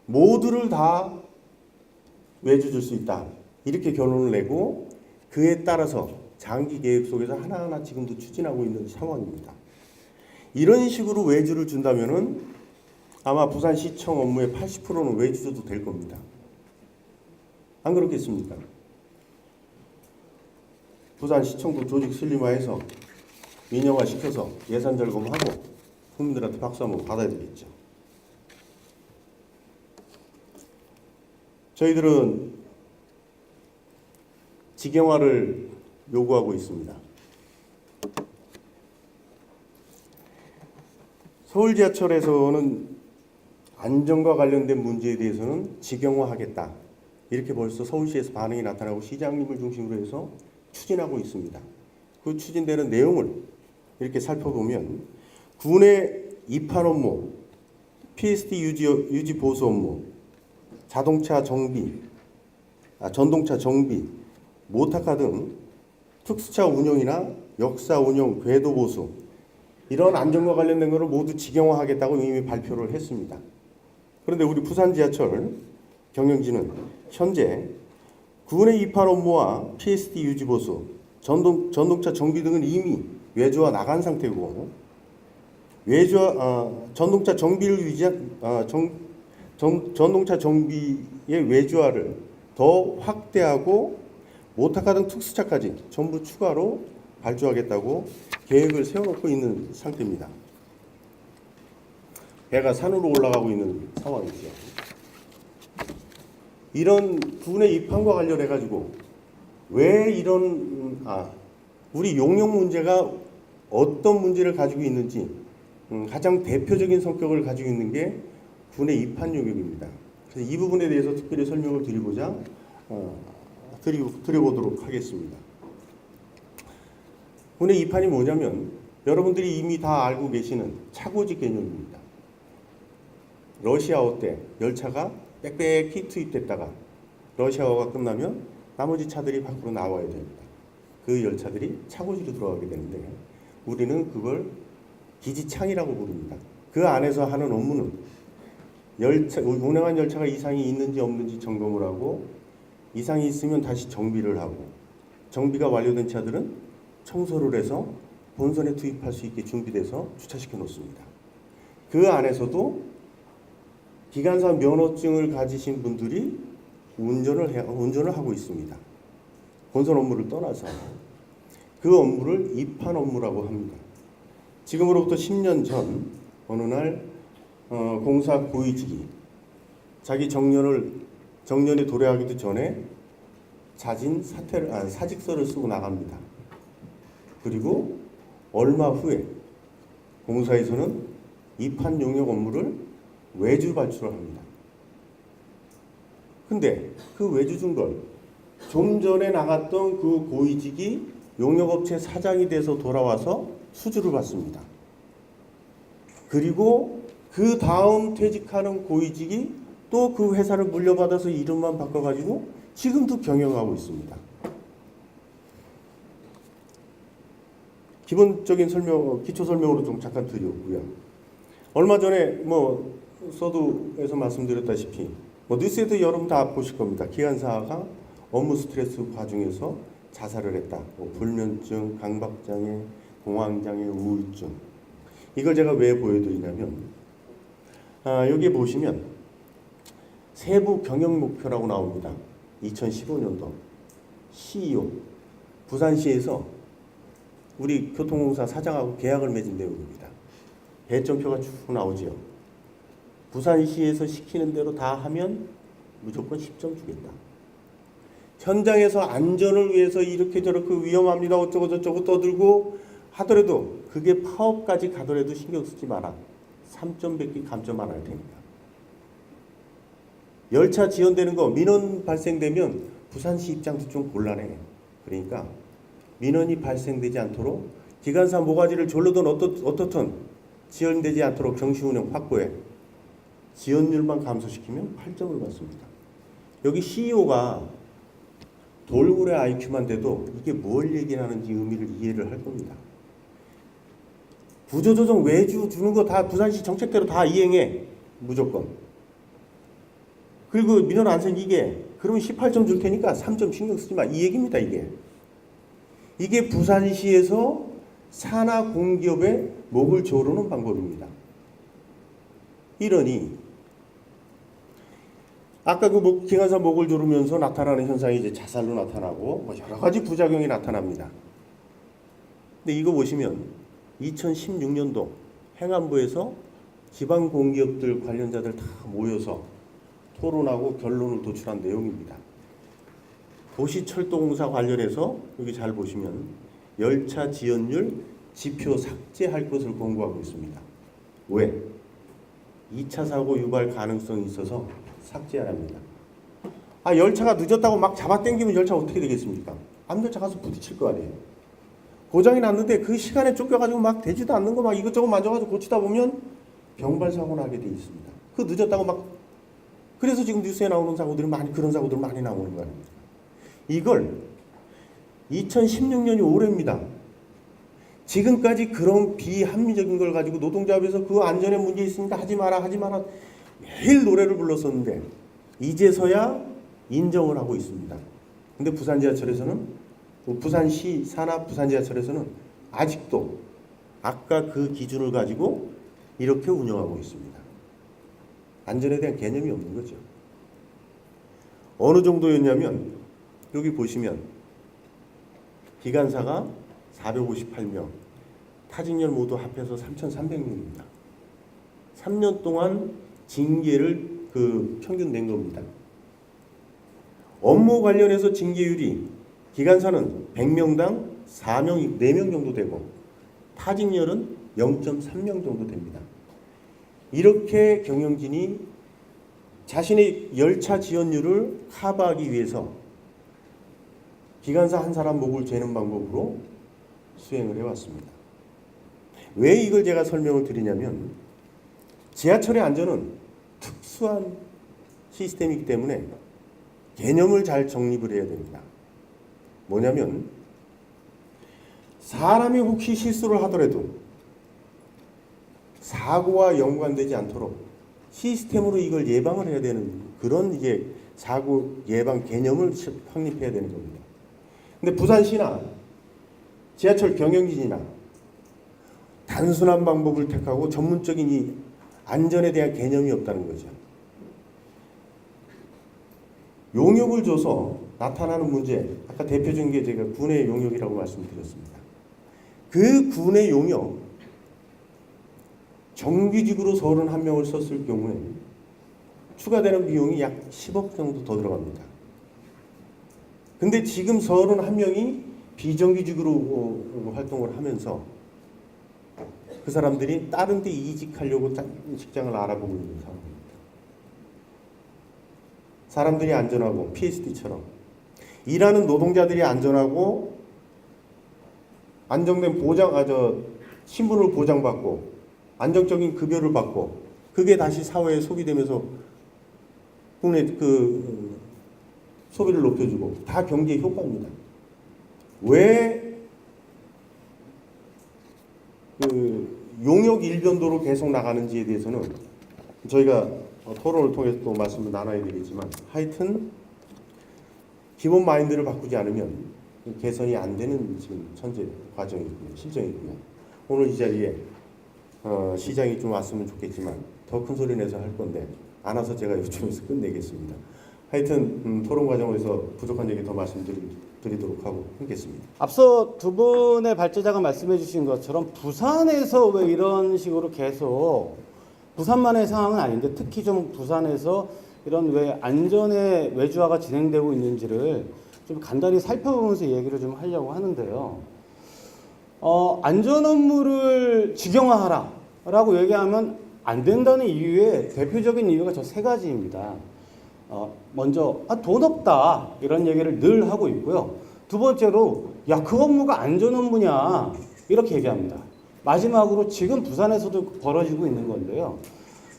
모두를 다 외주 줄 수 있다. 이렇게 결론을 내고 그에 따라서 장기 계획 속에서 하나하나 지금도 추진하고 있는 상황입니다. 이런 식으로 외주를 준다면은 아마 부산시청 업무의 80%는 외주 줘도 될 겁니다. 안 그렇겠습니까? 부산시청도 조직 슬림화해서 민영화 시켜서 예산 절감하고 국민들한테 박수 한번 받아야 되겠죠. 저희들은 직영화를 요구하고 있습니다. 서울 지하철에서는 안전과 관련된 문제에 대해서는 직영화하겠다. 이렇게 벌써 서울시에서 반응이 나타나고 시장님을 중심으로 해서 추진하고 있습니다. 그 추진되는 내용을 이렇게 살펴보면 군의 입판 업무, PSD 유지 보수 업무, 자동차 정비, 전동차 정비, 모터카 등 특수차 운영이나 역사 운영, 궤도 보수 이런 안전과 관련된 것을 모두 직영화하겠다고 이미 발표를 했습니다. 그런데 우리 부산 지하철 경영진은 현재 군의 입판 업무와 PSD 유지 보수, 전동차 정비 등은 이미 외주화 나간 상태고 전동차 정비를 위한 전동차 정비의 외주화를 더 확대하고 모터카 등 특수차까지 전부 추가로 발주하겠다고 계획을 세워놓고 있는 상태입니다. 배가 산으로 올라가고 있는 상황이죠. 이런 군의 입판과 관련해 가지고 왜 이런 우리 용역 문제가 어떤 문제를 가지고 있는지 가장 대표적인 성격을 가지고 있는 게 군의 입판 용역입니다. 그래서 이 부분에 대해서 특별히 설명을 드려보도록 하겠습니다. 근데 이 판이 뭐냐면 여러분들이 이미 다 알고 계시는 차고지 개념입니다. 러시아어 때 열차가 빽빽히 투입됐다가 러시아어가 끝나면 나머지 차들이 밖으로 나와야 됩니다. 그 열차들이 차고지로 들어가게 되는데 우리는 그걸 기지창이라고 부릅니다. 그 안에서 하는 업무는 운행한 열차가 이상이 있는지 없는지 점검을 하고 이상이 있으면 다시 정비를 하고 정비가 완료된 차들은 청소를 해서 본선에 투입할 수 있게 준비돼서 주차시켜 놓습니다. 그 안에서도 기관사 면허증을 가지신 분들이 운전을 하고 있습니다. 본선 업무를 떠나서 그 업무를 입판 업무라고 합니다. 지금으로부터 10년 전 어느 날 공사 고위직이 자기 정년에 도래하기도 전에 사직서를 쓰고 나갑니다. 그리고 얼마 후에 공사에서는 입판 용역 업무를 외주 발주를 합니다. 근데 그 외주 준 걸 좀 전에 나갔던 그 고위직이 용역업체 사장이 돼서 돌아와서 수주를 받습니다. 그리고 그 다음 퇴직하는 고위직이 또 그 회사를 물려받아서 이름만 바꿔가지고 지금도 경영하고 있습니다. 기본적인 기초 설명으로 좀 잠깐 드렸고요. 얼마 전에 서두에서 말씀드렸다시피 뉴스에도 여러분 다 보실 겁니다. 기관사가 업무 스트레스 과중에서 자살을 했다. 불면증, 강박장애, 공황장애, 우울증. 이걸 제가 왜 보여드리냐면 여기 보시면 세부 경영 목표라고 나옵니다. 2015년도 CEO 부산시에서 우리 교통공사 사장하고 계약을 맺은 내용입니다. 배점표가 쭉 나오지요. 부산시에서 시키는 대로 다 하면 무조건 10점 주겠다. 현장에서 안전을 위해서 이렇게 저렇게 위험합니다. 어쩌고 저쩌고 떠들고 하더라도 그게 파업까지 가더라도 신경 쓰지 마라. 3점 뱉기 감점 안 할 테니까. 열차 지연되는 거 민원 발생되면 부산시 입장도 좀 곤란해. 그러니까 민원이 발생되지 않도록 기관사 모가지를 졸르든 어떻든 지연되지 않도록 정시운영 확보해. 지연율만 감소시키면 8점을 받습니다. 여기 CEO가 돌고래 IQ만 돼도 이게 뭘 얘기하는지 의미를 이해를 할 겁니다. 구조조정 외주 주는 거 다 부산시 정책대로 다 이행해. 무조건. 그리고 민원 안 생기게 그러면 18점 줄 테니까 3점 신경 쓰지 마. 이 얘기입니다. 이게 부산시에서 산하 공기업의 목을 조르는 방법입니다. 이러니 아까 그 기관사 목을 조르면서 나타나는 현상이 이제 자살로 나타나고 여러 가지 부작용이 나타납니다. 근데 이거 보시면 2016년도 행안부에서 지방 공기업들 관련자들 다 모여서 토론하고 결론을 도출한 내용입니다. 도시철도공사 관련해서 여기 잘 보시면 열차 지연율 지표 삭제할 것을 권고하고 있습니다. 왜? 2차 사고 유발 가능성이 있어서 삭제하랍니다. 열차가 늦었다고 막 잡아당기면 열차 어떻게 되겠습니까? 앞열차 가서 부딪힐 거 아니에요. 고장이 났는데 그 시간에 쫓겨가지고 막 되지도 않는 거 막 이것저것 만져가지고 고치다 보면 병발사고 나게 돼 있습니다. 그 늦었다고 막 그래서 지금 뉴스에 나오는 그런 사고들이 많이 나오는 거 아닙니까? 이걸 2016년이 올해입니다. 지금까지 그런 비합리적인 걸 가지고 노동조합에서 그 안전에 문제 있습니다. 하지 마라 매일 노래를 불렀었는데 이제서야 인정을 하고 있습니다. 근데 부산지하철에서는 부산시 산하 부산지하철에서는 아직도 아까 그 기준을 가지고 이렇게 운영하고 있습니다. 안전에 대한 개념이 없는 거죠. 어느 정도였냐면 여기 보시면 기관사가 458명, 타직렬 모두 합해서 3,300명입니다. 3년 동안 징계를 평균 낸 겁니다. 업무 관련해서 징계율이 기관사는 100명당 4명 정도 되고 타직렬은 0.3명 정도 됩니다. 이렇게 경영진이 자신의 열차 지연율을 커버하기 위해서 기관사 한 사람 목을 죄는 방법으로 수행을 해왔습니다. 왜 이걸 제가 설명을 드리냐면 지하철의 안전은 특수한 시스템이기 때문에 개념을 잘 정립을 해야 됩니다. 뭐냐면 사람이 혹시 실수를 하더라도 사고와 연관되지 않도록 시스템으로 이걸 예방을 해야 되는 그런 이제 사고 예방 개념을 확립해야 되는 겁니다. 근데 부산시나 지하철 경영진이나 단순한 방법을 택하고 전문적인 이 안전에 대한 개념이 없다는 거죠. 용역을 줘서 나타나는 문제, 아까 대표적인 게 제가 군의 용역이라고 말씀드렸습니다. 그 군의 용역, 정규직으로 31명을 썼을 경우에 추가되는 비용이 약 10억 정도 더 들어갑니다. 근데 지금 31명이 비정규직으로 활동을 하면서 그 사람들이 다른 데 이직하려고 직장을 알아보고 있는 상황입니다. 사람들이 안전하고 PSD처럼 일하는 노동자들이 안전하고 안정된 신분을 보장받고 안정적인 급여를 받고 그게 다시 사회에 소비되면서 국내 소비를 높여주고 다 경제의 효과입니다. 왜 용역 일변도로 계속 나가는지에 대해서는 저희가 토론을 통해서 또 말씀을 나눠야 되겠지만 하여튼 기본 마인드를 바꾸지 않으면 개선이 안 되는 지금 현재 과정이고요. 실정이고요. 오늘 이 자리에 시장이 좀 왔으면 좋겠지만 더 큰 소리 내서 할 건데 안 와서 제가 요청해서 끝내겠습니다. 하여튼 토론 과정에서 부족한 얘기 더 말씀드리도록 하고 하겠습니다. 앞서 두 분의 발제자가 말씀해 주신 것처럼 부산에서 왜 이런 식으로 계속 부산만의 상황은 아닌데 특히 좀 부산에서 이런 왜 안전의 외주화가 진행되고 있는지를 좀 간단히 살펴보면서 얘기를 좀 하려고 하는데요. 안전 업무를 직영화하라라고 얘기하면 안 된다는 이유의 대표적인 이유가 저 세 가지입니다. 먼저 돈 없다 이런 얘기를 늘 하고 있고요. 두 번째로 야 그 업무가 안전 업무냐 이렇게 얘기합니다. 마지막으로 지금 부산에서도 벌어지고 있는 건데요.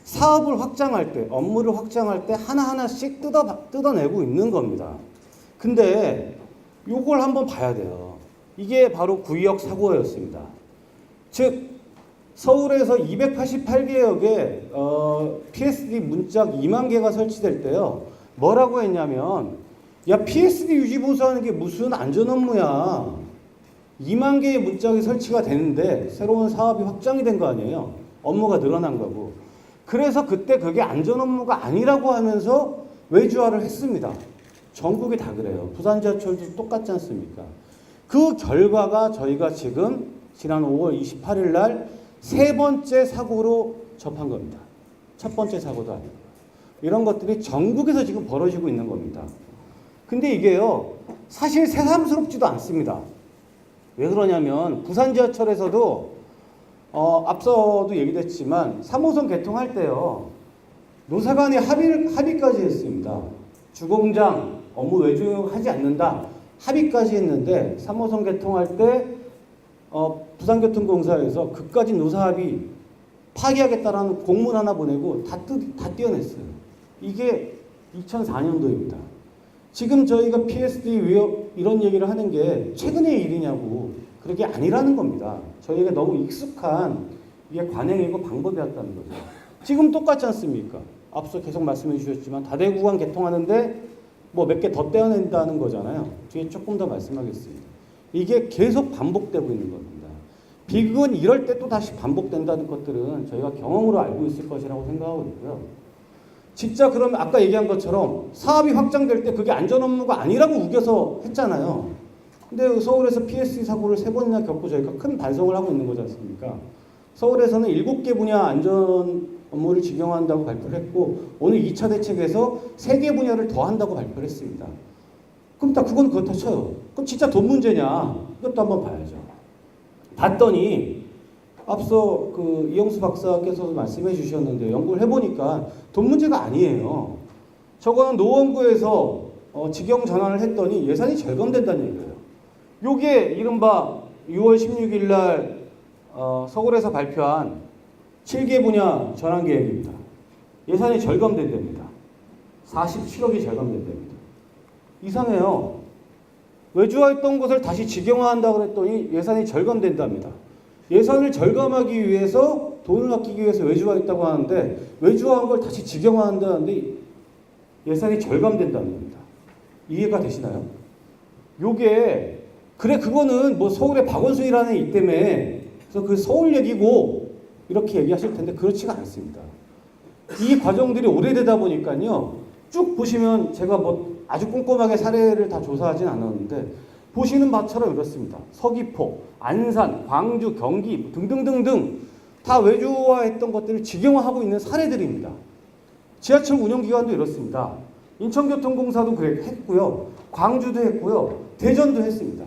사업을 확장할 때 업무를 확장할 때 하나하나씩 뜯어내고 있는 겁니다. 근데 요걸 한번 봐야 돼요. 이게 바로 구의역 사고였습니다. 즉 서울에서 288개역에 PSD 문짝 2만 개가 설치될 때요. 뭐라고 했냐면 야 PSD 유지 보수하는 게 무슨 안전 업무야. 2만 개의 문짝이 설치가 되는데 새로운 사업이 확장이 된 거 아니에요. 업무가 늘어난 거고. 그래서 그때 그게 안전 업무가 아니라고 하면서 외주화를 했습니다. 전국이 다 그래요. 부산지하철도 똑같지 않습니까? 그 결과가 저희가 지금 지난 5월 28일 날 세 번째 사고로 접한 겁니다. 첫 번째 사고도 아니고. 이런 것들이 전국에서 지금 벌어지고 있는 겁니다. 근데 이게요, 사실 새삼스럽지도 않습니다. 왜 그러냐면, 부산지하철에서도, 앞서도 얘기됐지만, 3호선 개통할 때요, 노사 간에 합의까지 했습니다. 주공장 업무 외주하지 않는다. 합의까지 했는데, 3호선 개통할 때, 부산교통공사에서 그까지 노사합의 파기하겠다라는 공문 하나 보내고 다 떼어냈어요. 이게 2004년도입니다. 지금 저희가 PSD 위협 이런 얘기를 하는 게 최근의 일이냐고 그게 아니라는 겁니다. 저희가 너무 익숙한 이게 관행이고 방법이었다는 거죠. 지금 똑같지 않습니까? 앞서 계속 말씀해 주셨지만 다대구간 개통하는데 뭐 몇 개 더 떼어낸다는 거잖아요. 뒤에 조금 더 말씀하겠습니다. 이게 계속 반복되고 있는 겁니다. 비극은 이럴 때 또 다시 반복된다는 것들은 저희가 경험으로 알고 있을 것이라고 생각하고 있고요. 진짜 그러면 아까 얘기한 것처럼 사업이 확장될 때 그게 안전 업무가 아니라고 우겨서 했잖아요. 근데 서울에서 PSD 사고를 3번이나 겪고 저희가 큰 반성을 하고 있는 거지 않습니까? 서울에서는 7개 분야 안전 업무를 직영화한다고 발표를 했고 오늘 2차 대책에서 3개 분야를 더 한다고 발표를 했습니다. 그럼 그건 그렇다 쳐요. 그럼 진짜 돈 문제냐? 이것도 한번 봐야죠. 봤더니 앞서 이영수 박사께서도 말씀해 주셨는데 연구를 해보니까 돈 문제가 아니에요. 저거는 노원구에서 직영 전환을 했더니 예산이 절감된다는 얘기예요. 요게 이른바 6월 16일 날 서울에서 발표한 7개 분야 전환 계획입니다. 예산이 절감된답니다. 47억이 절감된답니다. 이상해요. 외주화했던 것을 다시 직영화한다고 그랬더니 예산이 절감된답니다. 예산을 절감하기 위해서 돈을 아끼기 위해서 외주화했다고 하는데 외주화한 걸 다시 직영화한다는데 예산이 절감된다는 겁니다. 이해가 되시나요? 요게 그래 그거는 뭐 서울의 박원순이라는 이 때문에 그래서 그 서울 얘기고 이렇게 얘기하실 텐데 그렇지가 않습니다. 이 과정들이 오래되다 보니까요. 쭉 보시면 제가 뭐 아주 꼼꼼하게 사례를 다 조사하진 않았는데 보시는 바처럼 이렇습니다. 서귀포, 안산, 광주, 경기 등등등등 다 외주화했던 것들을 직영화하고 있는 사례들입니다. 지하철 운영기관도 이렇습니다. 인천교통공사도 했고요. 광주도 했고요. 대전도 했습니다.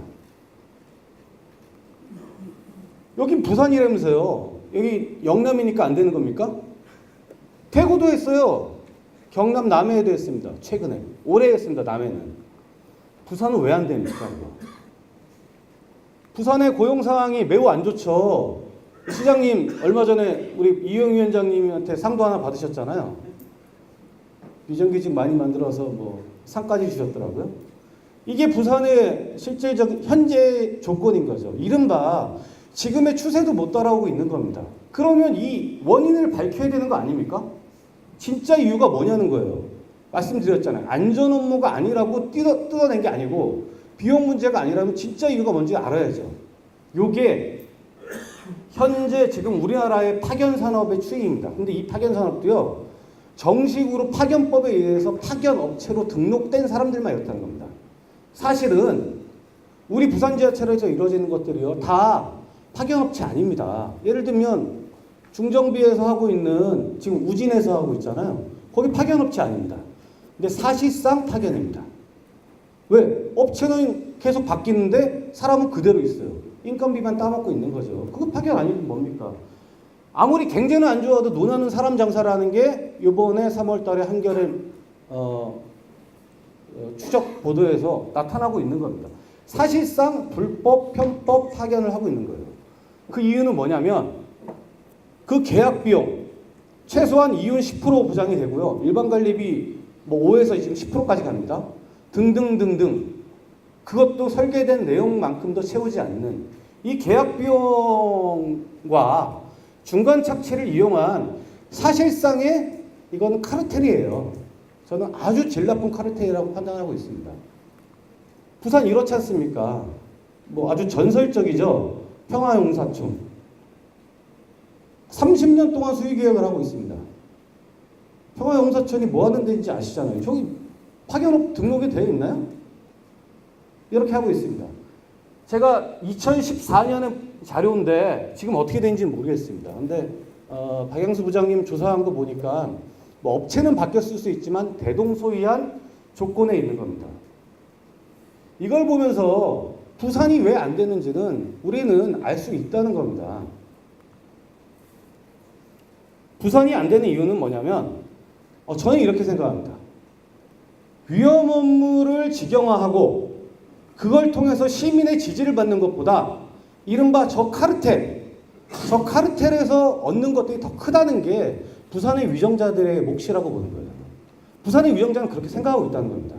여기 부산이라면서요. 여기 영남이니까 안 되는 겁니까? 대구도 했어요. 경남 남해에도 했습니다. 최근에. 올해 했습니다. 남해는. 부산은 왜 안 됩니까? 이거? 부산의 고용 상황이 매우 안 좋죠. 시장님 얼마 전에 우리 이영 위원장님한테 상도 하나 받으셨잖아요. 비정규직 많이 만들어서 뭐 상까지 주셨더라고요. 이게 부산의 실질적 현재 조건인 거죠. 이른바 지금의 추세도 못 따라오고 있는 겁니다. 그러면 이 원인을 밝혀야 되는 거 아닙니까? 진짜 이유가 뭐냐는 거예요. 말씀드렸잖아요. 안전 업무가 아니라고 뜯어낸 게 아니고 비용 문제가 아니라면 진짜 이유가 뭔지 알아야죠. 요게 현재 지금 우리나라의 파견 산업의 추이입니다. 근데 이 파견 산업도요. 정식으로 파견법에 의해서 파견 업체로 등록된 사람들만 이렇다는 겁니다. 사실은 우리 부산 지하철에서 이루어지는 것들이요. 다 파견 업체 아닙니다. 예를 들면 중정비에서 하고 있는 지금 우진에서 하고 있잖아요. 거기 파견 업체 아닙니다. 근데 사실상 파견입니다. 왜? 업체는 계속 바뀌는데 사람은 그대로 있어요. 인건비만 따먹고 있는 거죠. 그거 파견 아니면 뭡니까? 아무리 경제는 안 좋아도 논하는 사람 장사라는 게 이번에 3월 달에 한겨레 추적 보도에서 나타나고 있는 겁니다. 사실상 불법, 편법 파견을 하고 있는 거예요. 그 이유는 뭐냐면 그 계약 비용 최소한 이윤 10% 보장이 되고요. 일반 관리비 뭐 5에서 지금 10%까지 갑니다. 등등등등. 그것도 설계된 내용만큼도 채우지 않는 이 계약 비용과 중간 착취를 이용한 사실상의 이거는 카르텔이에요. 저는 아주 질 나쁜 카르텔이라고 판단하고 있습니다. 부산 이렇지 않습니까? 뭐 아주 전설적이죠. 평화용사촌. 30년 동안 수의계획을 하고 있습니다. 평화용사촌이 뭐 하는 데인지 아시잖아요. 저기 파견업 등록이 되어 있나요? 이렇게 하고 있습니다. 제가 2014년에 자료인데 지금 어떻게 되는지 모르겠습니다. 근데 박영수 부장님 조사한 거 보니까 뭐 업체는 바뀌었을 수 있지만 대동소이한 조건에 있는 겁니다. 이걸 보면서 부산이 왜 안 되는지는 우리는 알 수 있다는 겁니다. 부산이 안 되는 이유는 뭐냐면 저는 이렇게 생각합니다. 위험 업무를 직영화하고 그걸 통해서 시민의 지지를 받는 것보다 이른바 저 카르텔에서 얻는 것들이 더 크다는 게 부산의 위정자들의 몫이라고 보는 거예요. 부산의 위정자는 그렇게 생각하고 있다는 겁니다.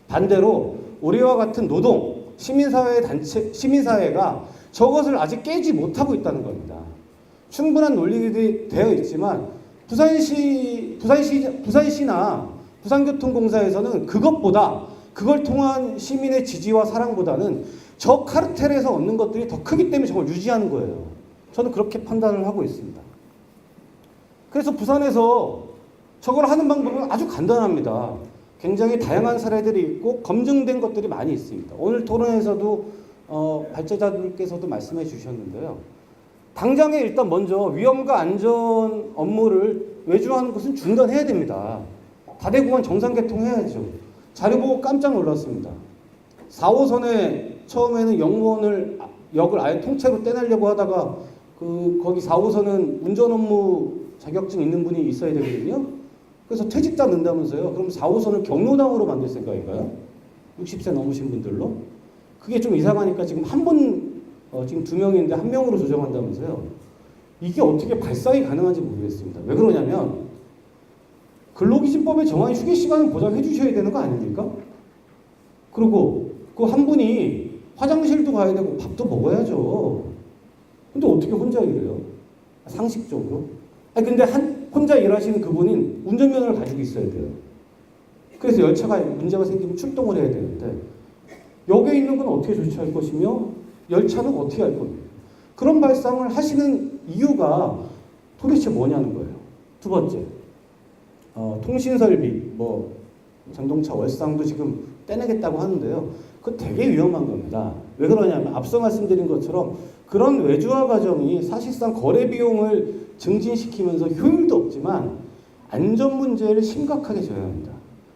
반대로 우리와 같은 노동, 시민사회가 저것을 아직 깨지 못하고 있다는 겁니다. 충분한 논리들이 되어 있지만 부산시나 부산교통공사에서는 그걸 통한 시민의 지지와 사랑보다는 저 카르텔에서 얻는 것들이 더 크기 때문에 저걸 유지하는 거예요. 저는 그렇게 판단을 하고 있습니다. 그래서 부산에서 저걸 하는 방법은 아주 간단합니다. 굉장히 다양한 사례들이 있고 검증된 것들이 많이 있습니다. 오늘 토론에서도 발제자들께서도 말씀해 주셨는데요. 당장에 일단 먼저 위험과 안전 업무를 외주하는 것은 중단해야 됩니다. 다대구간 정상 개통해야죠. 자료 보고 깜짝 놀랐습니다. 4호선에 처음에는 역을 아예 통째로 떼내려고 하다가 거기 4호선은 운전 업무 자격증 있는 분이 있어야 되거든요. 그래서 퇴직자 넣는다면서요. 그럼 4호선을 경로당으로 만들 생각인가요? 60세 넘으신 분들로? 그게 좀 이상하니까 지금 한 번 지금 2명인데 1명으로 조정한다면서요. 이게 어떻게 발상이 가능한지 모르겠습니다. 왜 그러냐면 근로기준법에 정한 휴게 시간은 보장해 주셔야 되는 거 아닙니까? 그리고 그 한 분이 화장실도 가야 되고 밥도 먹어야죠. 근데 어떻게 혼자 일해요? 상식적으로? 아니 근데 혼자 일하시는 그분은 운전면허를 가지고 있어야 돼요. 그래서 열차가 문제가 생기면 출동을 해야 되는데 역에 있는 건 어떻게 조치할 것이며 열차는 어떻게 할 겁니까? 그런 발상을 하시는 이유가 도대체 뭐냐는 거예요. 두 번째, 통신설비, 전동차 월상도 지금 떼내겠다고 하는데요. 그거 되게 위험한 겁니다. 왜 그러냐면 앞서 말씀드린 것처럼 그런 외주화 과정이 사실상 거래 비용을 증진시키면서 효율도 없지만 안전 문제를 심각하게 저해합니다.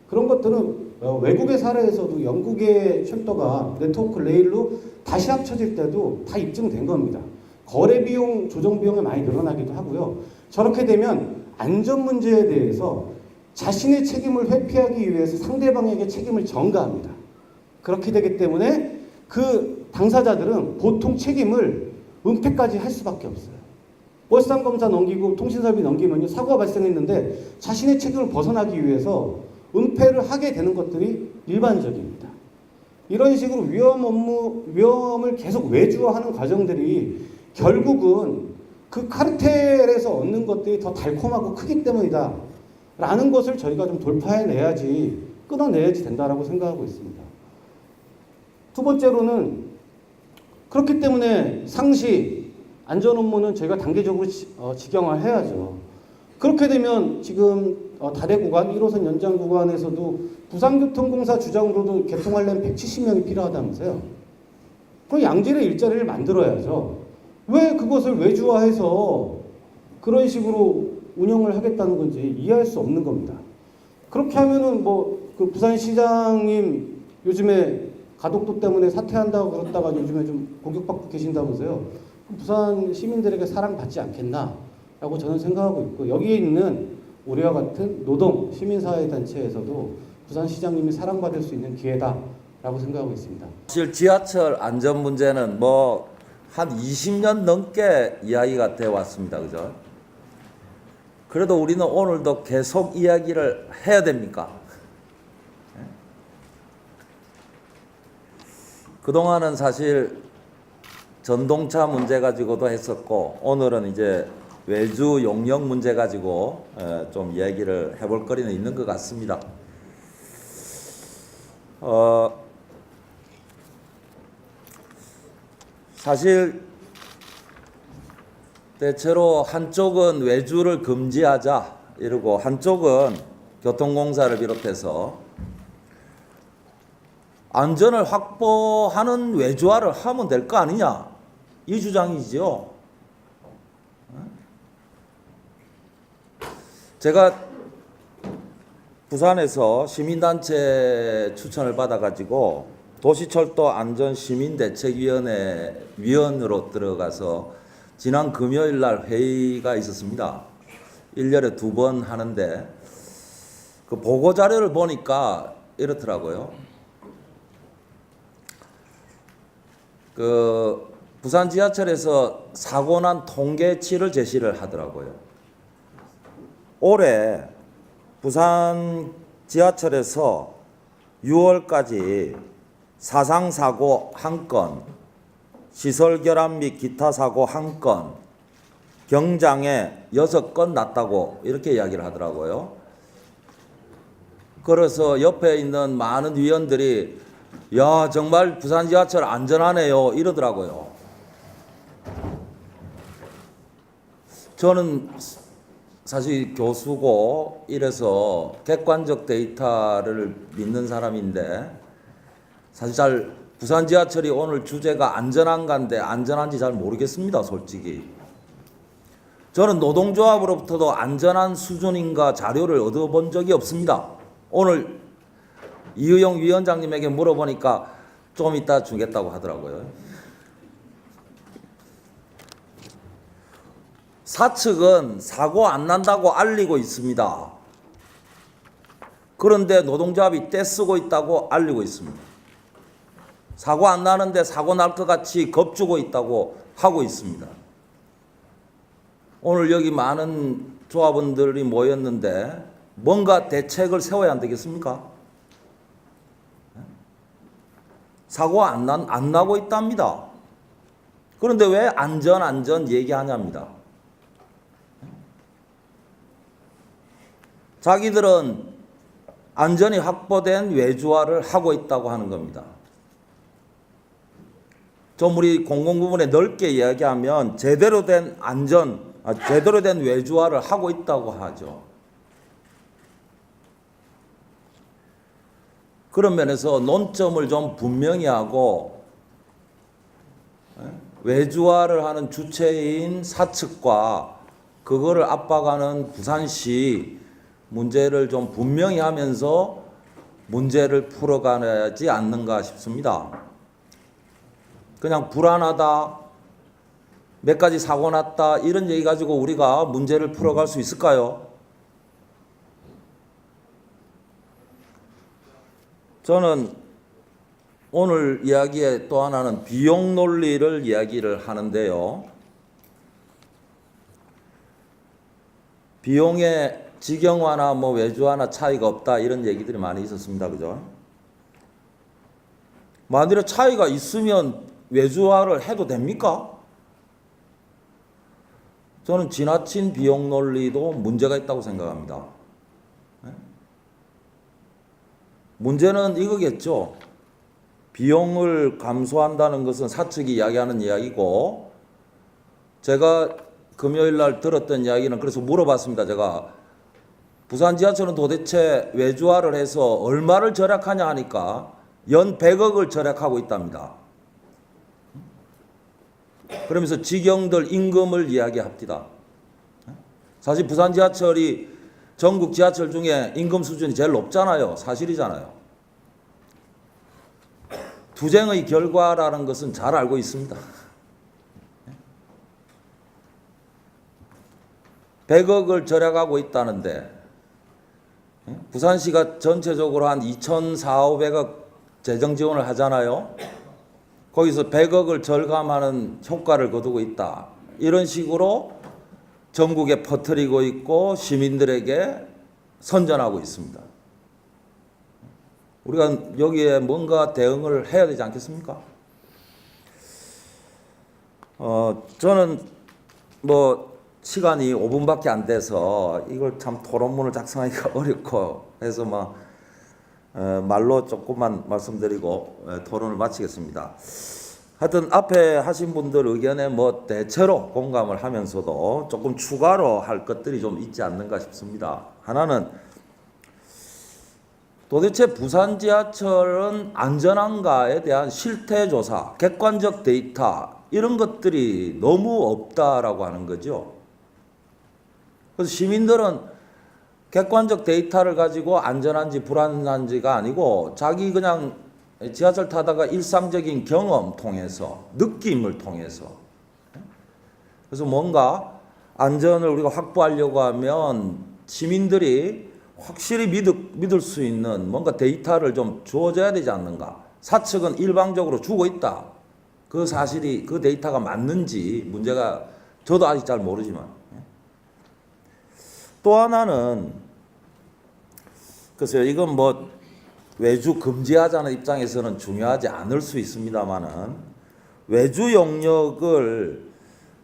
그런 것들은 외국의 사례에서도 영국의 철도가 네트워크 레일로 다시 합쳐질 때도 다 입증된 겁니다. 거래 비용, 조정 비용이 많이 늘어나기도 하고요. 저렇게 되면 안전 문제에 대해서 자신의 책임을 회피하기 위해서 상대방에게 책임을 전가합니다. 그렇게 되기 때문에 그 당사자들은 보통 책임을 은폐까지 할 수밖에 없어요. 월상검사 넘기고 통신설비 넘기면요, 사고가 발생했는데 자신의 책임을 벗어나기 위해서 은폐를 하게 되는 것들이 일반적입니다. 이런 식으로 위험을 계속 외주화하는 과정들이 결국은 그 카르텔에서 얻는 것들이 더 달콤하고 크기 때문이다 라는 것을 저희가 좀 돌파해내야지, 끊어내야지 된다라고 생각하고 있습니다. 두 번째로는 그렇기 때문에 상시 안전 업무는 저희가 단계적으로 직영화해야죠. 그렇게 되면 지금 다대 구간 1호선 연장 구간에서도 부산교통공사 주장으로도 개통하려면 170명이 필요하다면서요. 그럼 양질의 일자리를 만들어야죠. 왜 그것을 외주화해서 그런 식으로 운영을 하겠다는 건지 이해할 수 없는 겁니다. 그렇게 하면은 그 부산시장님 요즘에 가덕도 때문에 사퇴한다고 그랬다가 요즘에 좀 공격받고 계신다면서요. 부산 시민들에게 사랑받지 않겠나라고 저는 생각하고 있고, 여기에 있는 우리와 같은 노동 시민사회단체에서도 부산시장님이 사랑받을 수 있는 기회다라고 생각하고 있습니다. 사실 지하철 안전 문제는 한 20년 넘게 이야기가 되어 왔습니다. 그죠? 그래도 우리는 오늘도 계속 이야기를 해야 됩니까? 그동안은 사실 전동차 문제 가지고도 했었고, 오늘은 이제 외주 용역 문제 가지고 좀 이야기를 해볼 거리는 있는 것 같습니다. 사실 대체로 한쪽은 외주를 금지하자 이러고 한쪽은 교통공사를 비롯해서 안전을 확보하는 외주화를 하면 될 거 아니냐, 이 주장이지요. 제가 부산에서 시민단체 추천을 받아가지고 도시철도 안전시민대책위원회 위원으로 들어가서 지난 금요일 날 회의가 있었습니다. 1년에 2번 하는데 그 보고자료를 보니까 이렇더라고요. 그 부산 지하철에서 사고 난 통계치를 제시를 하더라고요. 올해 부산 지하철에서 6월까지 사상사고 1건, 시설결함 및 기타 사고 1건, 경장애 6건 났다고 이렇게 이야기를 하더라고요. 그래서 옆에 있는 많은 위원들이 야, 정말 부산 지하철 안전하네요 이러더라고요. 저는 사실 교수고 이래서 객관적 데이터를 믿는 사람인데, 사실 부산 지하철이 오늘 주제가 안전한가인데 안전한지 잘 모르겠습니다, 솔직히. 저는 노동조합으로부터도 안전한 수준인가 자료를 얻어본 적이 없습니다. 오늘 이의용 위원장님에게 물어보니까 좀 이따 주겠다고 하더라고요. 사측은 사고 안 난다고 알리고 있습니다. 그런데 노동조합이 떼쓰고 있다고 알리고 있습니다. 사고 안 나는데 사고 날 것 같이 겁주고 있다고 하고 있습니다. 오늘 여기 많은 조합원들이 모였는데 뭔가 대책을 세워야 안 되겠습니까? 사고가 안 나고 있답니다. 그런데 왜 안전 얘기하냐입니다. 자기들은 안전이 확보된 외주화를 하고 있다고 하는 겁니다. 좀 우리 공공부문에 넓게 이야기하면 제대로 된 제대로 된 외주화를 하고 있다고 하죠. 그런 면에서 논점을 좀 분명히 하고 외주화를 하는 주체인 사측과 그거를 압박하는 부산시 문제를 좀 분명히 하면서 문제를 풀어가야지 않는가 싶습니다. 그냥 불안하다, 몇 가지 사고 났다 이런 얘기 가지고 우리가 문제를 풀어갈 수 있을까요? 저는 오늘 이야기의 또 하나는 비용 논리를 이야기를 하는데요. 비용의 직영화나 뭐 외주화나 차이가 없다 이런 얘기들이 많이 있었습니다. 그죠? 만일에 차이가 있으면 외주화를 해도 됩니까? 저는 지나친 비용 논리도 문제가 있다고 생각합니다. 문제는 이거겠죠. 비용을 감소한다는 것은 사측이 이야기하는 이야기고, 제가 금요일 날 들었던 이야기는 그래서 물어봤습니다. 제가 부산 지하철은 도대체 외주화를 해서 얼마를 절약하냐 하니까 연 100억을 절약하고 있답니다. 그러면서 직영들 임금을 이야기합니다. 사실 부산 지하철이 전국 지하철 중에 임금 수준이 제일 높잖아요. 사실이잖아요. 투쟁의 결과라는 것은 잘 알고 있습니다. 100억을 절약하고 있다는데 부산시가 전체적으로 한 2,400~500억 재정 지원을 하잖아요. 거기서 100억을 절감하는 효과를 거두고 있다. 이런 식으로 전국에 퍼뜨리고 있고 시민들에게 선전하고 있습니다. 우리가 여기에 뭔가 대응을 해야 되지 않겠습니까? 저는 뭐 시간이 5분밖에 안 돼서 이걸 참 토론문을 작성하기가 어렵고 해서 막 말로 조금만 말씀드리고 토론을 마치겠습니다. 하여튼 앞에 하신 분들 의견에 뭐 대체로 공감을 하면서도 조금 추가로 할 것들이 좀 있지 않는가 싶습니다. 하나는 도대체 부산 지하철은 안전한가에 대한 실태조사, 객관적 데이터 이런 것들이 너무 없다라고 하는 거죠. 그래서 시민들은 객관적 데이터를 가지고 안전한지 불안한지가 아니고 자기 그냥 지하철 타다가 일상적인 경험 통해서 느낌을 통해서 그래서 뭔가 안전을 우리가 확보하려고 하면 시민들이 확실히 믿을 수 있는 뭔가 데이터를 좀 주어져야 되지 않는가. 사측은 일방적으로 주고 있다. 그 사실이 그 데이터가 맞는지 문제가 저도 아직 잘 모르지만 또 하나는 글쎄요 이건 뭐 외주 금지하자는 입장에서는 중요하지 않을 수 있습니다만은 외주 용역을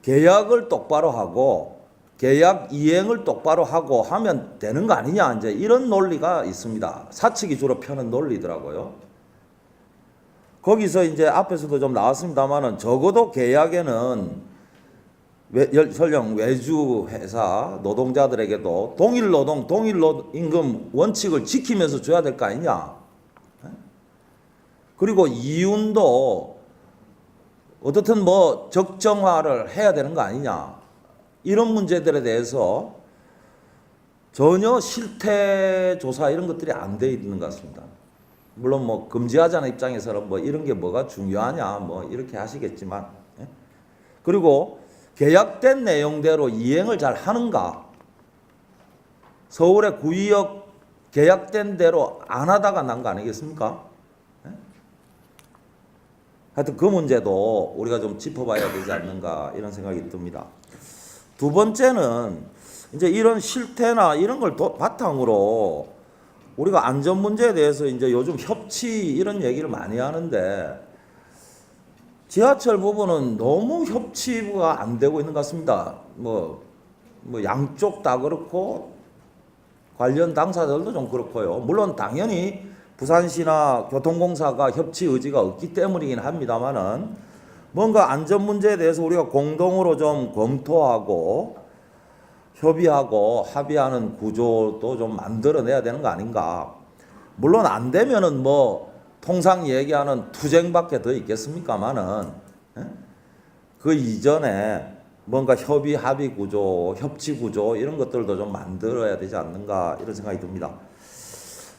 계약을 똑바로 하고 계약 이행을 똑바로 하고 하면 되는 거 아니냐 이제 이런 논리가 있습니다. 사측이 주로 펴는 논리더라고요. 거기서 이제 앞에서도 좀 나왔습니다만은 적어도 계약에는 설령 외주 회사 노동자들에게도 동일 노동, 동일 임금 원칙을 지키면서 줘야 될 거 아니냐. 그리고 이윤도 어떻든 뭐 적정화를 해야 되는 거 아니냐. 이런 문제들에 대해서 전혀 실태 조사 이런 것들이 안 돼 있는 것 같습니다. 물론 뭐 금지하자는 입장에서는 뭐 이런 게 뭐가 중요하냐 뭐 이렇게 하시겠지만 그리고 계약된 내용대로 이행을 잘 하는가? 서울의 구의역 계약된 대로 안 하다가 난 거 아니겠습니까? 하여튼 그 문제도 우리가 좀 짚어봐야 되지 않는가 이런 생각이 듭니다. 두 번째는 이제 이런 실태나 이런 걸 바탕으로 우리가 안전 문제에 대해서 이제 요즘 협치 이런 얘기를 많이 하는데 지하철 부분은 너무 협치가 안 되고 있는 것 같습니다. 뭐 양쪽 다 그렇고 관련 당사자들도 좀 그렇고요. 물론 당연히 부산시나 교통공사가 협치 의지가 없기 때문이긴 합니다만은 뭔가 안전 문제에 대해서 우리가 공동으로 좀 검토하고 협의하고 합의하는 구조도 좀 만들어내야 되는 거 아닌가. 물론 안 되면은 뭐 통상 얘기하는 투쟁밖에 더 있겠습니까마는 그 이전에 뭔가 협의 합의 구조, 협치 구조 이런 것들도 좀 만들어야 되지 않는가 이런 생각이 듭니다.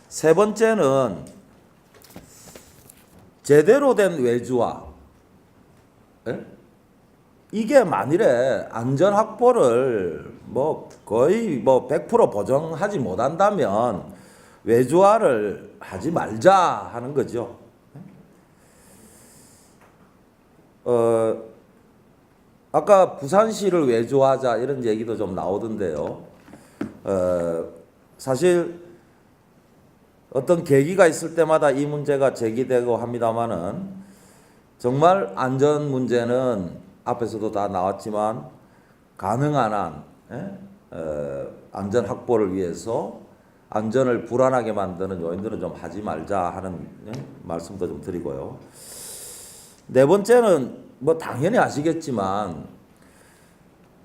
세 번째는 제대로 된 외주화. 이게 만일에 안전 확보를 뭐 거의 뭐 100% 보장하지 못한다면 외주화를 하지 말자 하는 거죠. 아까 부산시를 외주화하자 이런 얘기도 좀 나오던데요. 사실 어떤 계기가 있을 때마다 이 문제가 제기되고 합니다만은 정말 안전 문제는 앞에서도 다 나왔지만 가능한 한 안전 확보를 위해서 안전을 불안하게 만드는 요인들은 좀 하지 말자 하는 말씀도 좀 드리고요. 네 번째는 뭐 당연히 아시겠지만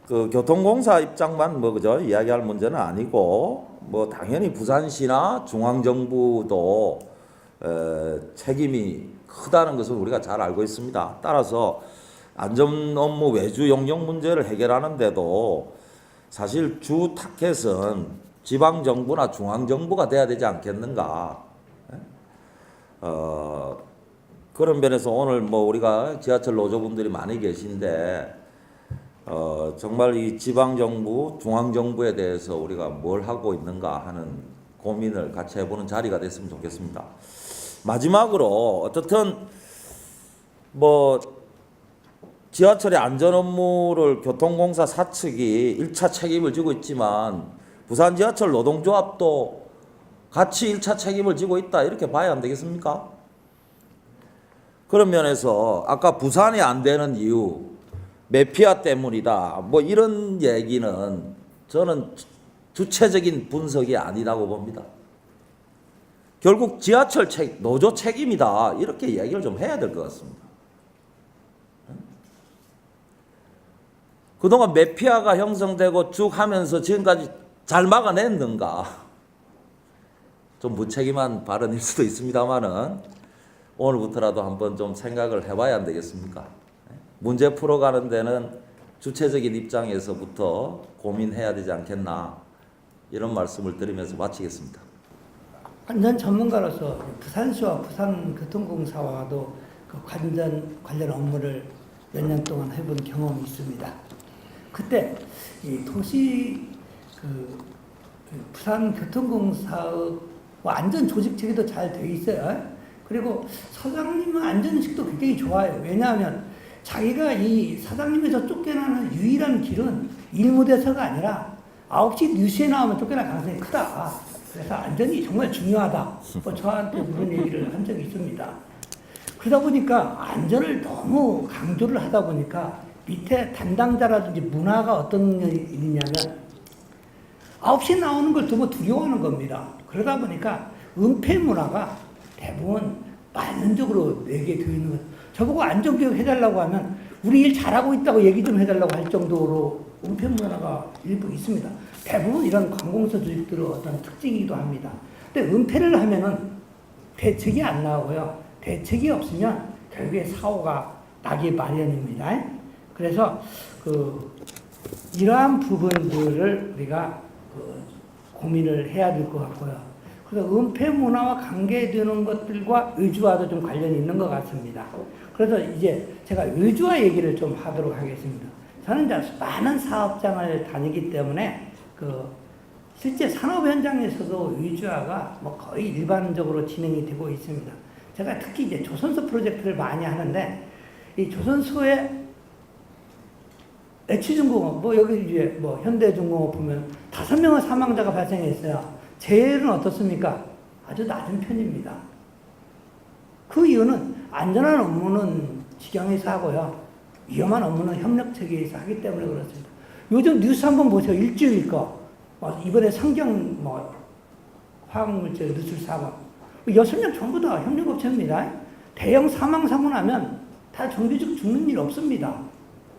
그 교통공사 입장만 뭐 그저 이야기할 문제는 아니고 뭐 당연히 부산시나 중앙정부도 책임이 크다는 것을 우리가 잘 알고 있습니다. 따라서 안전 업무 외주 용역 문제를 해결하는데도 사실 주 타켓은 지방 정부나 중앙 정부가 돼야 되지 않겠는가? 그런 면에서 오늘 뭐 우리가 지하철 노조분들이 많이 계신데 정말 이 지방 정부, 중앙 정부에 대해서 우리가 뭘 하고 있는가 하는 고민을 같이 해보는 자리가 됐으면 좋겠습니다. 마지막으로 어떻든 뭐 지하철의 안전 업무를 교통공사 사측이 1차 책임을 지고 있지만 부산 지하철 노동조합도 같이 1차 책임을 지고 있다 이렇게 봐야 안 되겠습니까? 그런 면에서 아까 부산이 안 되는 이유 매피아 때문이다 뭐 이런 얘기는 저는 주체적인 분석이 아니라고 봅니다. 결국 지하철 노조 책임이다 이렇게 이야기를 좀 해야 될 것 같습니다. 그동안 매피아가 형성되고 쭉 하면서 지금까지 잘 막아냈는가? 좀 무책임한 발언일 수도 있습니다만은 오늘부터라도 한번 좀 생각을 해봐야 안 되겠습니까? 문제 풀어가는 데는 주체적인 입장에서부터 고민해야 되지 않겠나 이런 말씀을 드리면서 마치겠습니다. 안전 전문가로서 부산시와 부산교통공사와도 그 관련 업무를 몇 년 동안 해본 경험이 있습니다. 그때 이 도시 부산교통공사의 안전 조직 체계도 잘 돼 있어요. 그리고 사장님의 안전의식도 굉장히 좋아요. 왜냐하면 자기가 이 사장님에서 쫓겨나는 유일한 길은 일무대서가 아니라 9시 뉴스에 나오면 쫓겨날 가능성이 크다. 그래서 안전이 정말 중요하다. 뭐 저한테 그런 얘기를 한 적이 있습니다. 그러다 보니까 안전을 너무 강조를 하다 보니까 밑에 담당자라든지 문화가 어떤 일이냐면 9시에 나오는 걸 너무 두려워하는 겁니다. 그러다 보니까 은폐 문화가 대부분 만연적으로 내게 되어 있는 거예요. 저보고 안전교육 해달라고 하면 우리 일 잘하고 있다고 얘기 좀 해달라고 할 정도로 은폐 문화가 일부 있습니다. 대부분 이런 관공서 조직들의 어떤 특징이기도 합니다. 근데 은폐를 하면은 대책이 안 나오고요. 대책이 없으면 결국에 사고가 나기 마련입니다. 그래서 이러한 부분들을 우리가 고민을 해야 될 것 같고요. 그래서 은폐 문화와 관계되는 것들과 의주화도 좀 관련이 있는 것 같습니다. 그래서 이제 제가 의주화 얘기를 좀 하도록 하겠습니다. 저는 이제 많은 사업장을 다니기 때문에 실제 산업 현장에서도 의주화가 뭐 거의 일반적으로 진행이 되고 있습니다. 제가 특히 이제 조선소 프로젝트를 많이 하는데 이 조선소의 H중공업, 뭐 여기 이제 뭐 현대중공업 보면 5명의 사망자가 발생했어요. 재해는 어떻습니까? 아주 낮은 편입니다. 그 이유는 안전한 업무는 직영에서 하고요. 위험한 업무는 협력체계에서 하기 때문에 그렇습니다. 요즘 뉴스 한번 보세요. 일주일 거. 이번에 상경 화학물질 누출 사건. 6명 전부 다 협력업체입니다. 대형 사망 사고 나면 다 정규직 죽는 일 없습니다.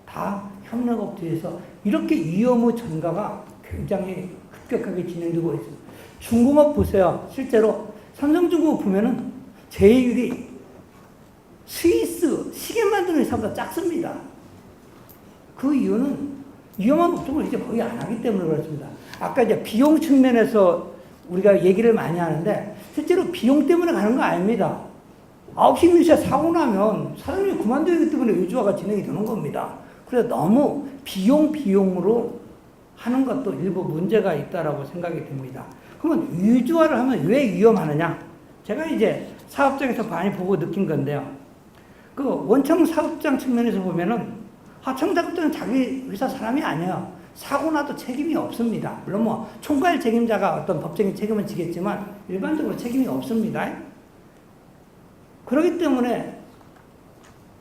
다 협력업체에서 이렇게 위험의 전가가 굉장히 급격하게 진행되고 있습니다. 중공업 보세요. 실제로 삼성중공업 보면은 재해율이 스위스 시계 만드는 회사보다 작습니다. 그 이유는 위험한 업종을 이제 거의 안 하기 때문에 그렇습니다. 아까 이제 비용 측면에서 우리가 얘기를 많이 하는데 실제로 비용 때문에 가는 거 아닙니다. 9시 뉴스에 사고 나면 사장님이 그만둬야 하기 때문에 외주화가 진행이 되는 겁니다. 그래서 너무 비용으로 하는 것도 일부 문제가 있다라고 생각이 듭니다. 그러면 위주화를 하면 왜 위험하느냐? 제가 이제 사업장에서 많이 보고 느낀 건데요. 그 원청 사업장 측면에서 보면은 하청 작업자는 자기 회사 사람이 아니에요. 사고 나도 책임이 없습니다. 물론 뭐 총괄 책임자가 어떤 법적인 책임은 지겠지만 일반적으로 책임이 없습니다. 그렇기 때문에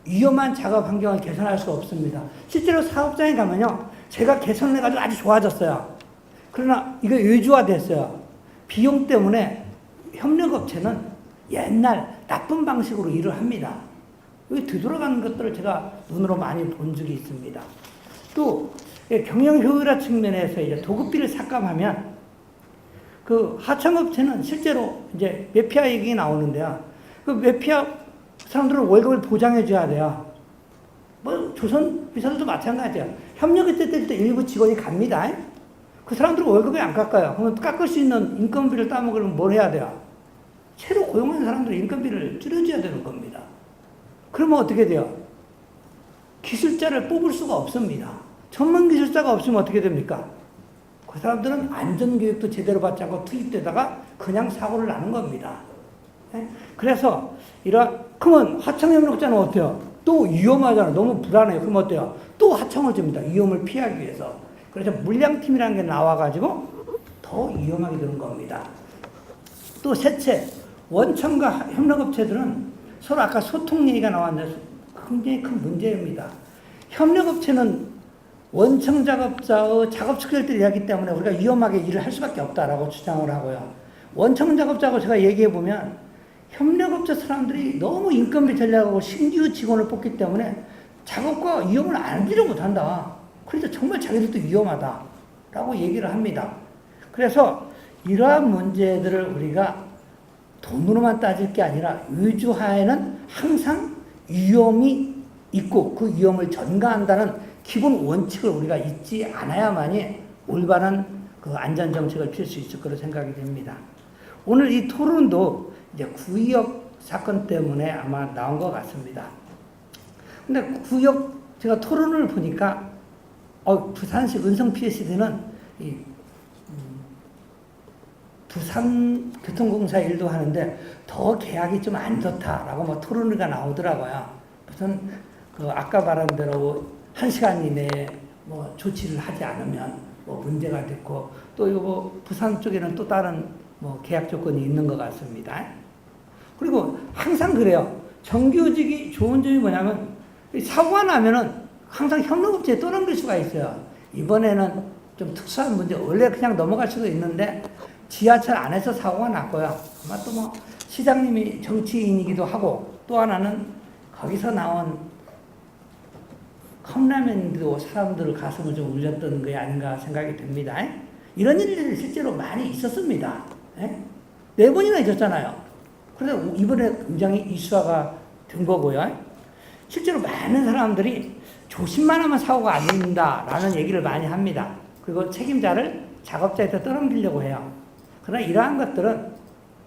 위험한 작업 환경을 개선할 수 없습니다. 실제로 사업장에 가면요. 제가 개선을 해가지고 아주 좋아졌어요. 그러나 이거 외주화됐어요. 비용 때문에 협력업체는 옛날 나쁜 방식으로 일을 합니다. 여기 되돌아가는 것들을 제가 눈으로 많이 본 적이 있습니다. 또 경영 효율화 측면에서 이제 도급비를 삭감하면 그 하청업체는 실제로 이제 매피아 얘기 나오는데요. 그 매피아 사람들은 월급을 보장해 줘야 돼요. 뭐 조선 회사들도 마찬가지예요. 협력업체 때 일부 직원이 갑니다. 그 사람들은 월급이 안 깎아요. 그러면 깎을 수 있는 인건비를 따먹으려면 뭘 해야 돼요? 새로 고용하는 사람들의 인건비를 줄여줘야 되는 겁니다. 그러면 어떻게 돼요? 기술자를 뽑을 수가 없습니다. 전문 기술자가 없으면 어떻게 됩니까? 그 사람들은 안전교육도 제대로 받지 않고 투입되다가 그냥 사고를 나는 겁니다. 그래서 그러면 하청협력자는 어때요? 또 위험하잖아. 너무 불안해요. 그럼 어때요? 또 하청을 줍니다. 위험을 피하기 위해서. 그래서 물량팀이라는 게 나와가지고 더 위험하게 되는 겁니다. 또 셋째, 원청과 협력업체들은 서로 아까 소통 얘기가 나왔는데 굉장히 큰 문제입니다. 협력업체는 원청 작업자의 작업 체결들을 하기 때문에 우리가 위험하게 일을 할 수밖에 없다라고 주장을 하고요. 원청 작업자하고 제가 얘기해 보면 협력업체 사람들이 너무 인건비 전략하고 신규 직원을 뽑기 때문에 작업과 위험을 알지를 못한다. 그래서 정말 자기들도 위험하다라고 얘기를 합니다. 그래서 이러한 문제들을 우리가 돈으로만 따질 게 아니라 위주화에는 항상 위험이 있고 그 위험을 전가한다는 기본 원칙을 우리가 잊지 않아야만이 올바른 그 안전정책을 펼 수 있을 거로 생각이 됩니다. 오늘 이 토론도 이제 구의역 사건 때문에 아마 나온 것 같습니다. 근데 구의역 제가 토론을 보니까 부산시 은성 PSD는 이 부산교통공사 일도 하는데 더 계약이 좀 안 좋다라고 뭐 토론회가 나오더라고요. 무슨 그 아까 말한 대로 1시간 이내에 뭐 조치를 하지 않으면 뭐 문제가 됐고 또 이거 부산 쪽에는 또 다른 뭐 계약 조건이 있는 것 같습니다. 그리고 항상 그래요. 정규직이 좋은 점이 뭐냐면 사고가 나면은 항상 협력업체에 떠넘길 수가 있어요. 이번에는 좀 특수한 문제, 원래 그냥 넘어갈 수도 있는데 지하철 안에서 사고가 났고요. 아마 또 뭐 시장님이 정치인이기도 하고 또 하나는 거기서 나온 컵라면도 사람들 가슴을 좀 울렸던 게 아닌가 생각이 듭니다. 이런 일들이 실제로 많이 있었습니다. 4번이나 있었잖아요. 그래서 이번에 굉장히 이슈화가 된 거고요. 실제로 많은 사람들이 조심만 하면 사고가 안 된다라는 얘기를 많이 합니다. 그리고 책임자를 작업자한테 떠넘기려고 해요. 그러나 이러한 것들은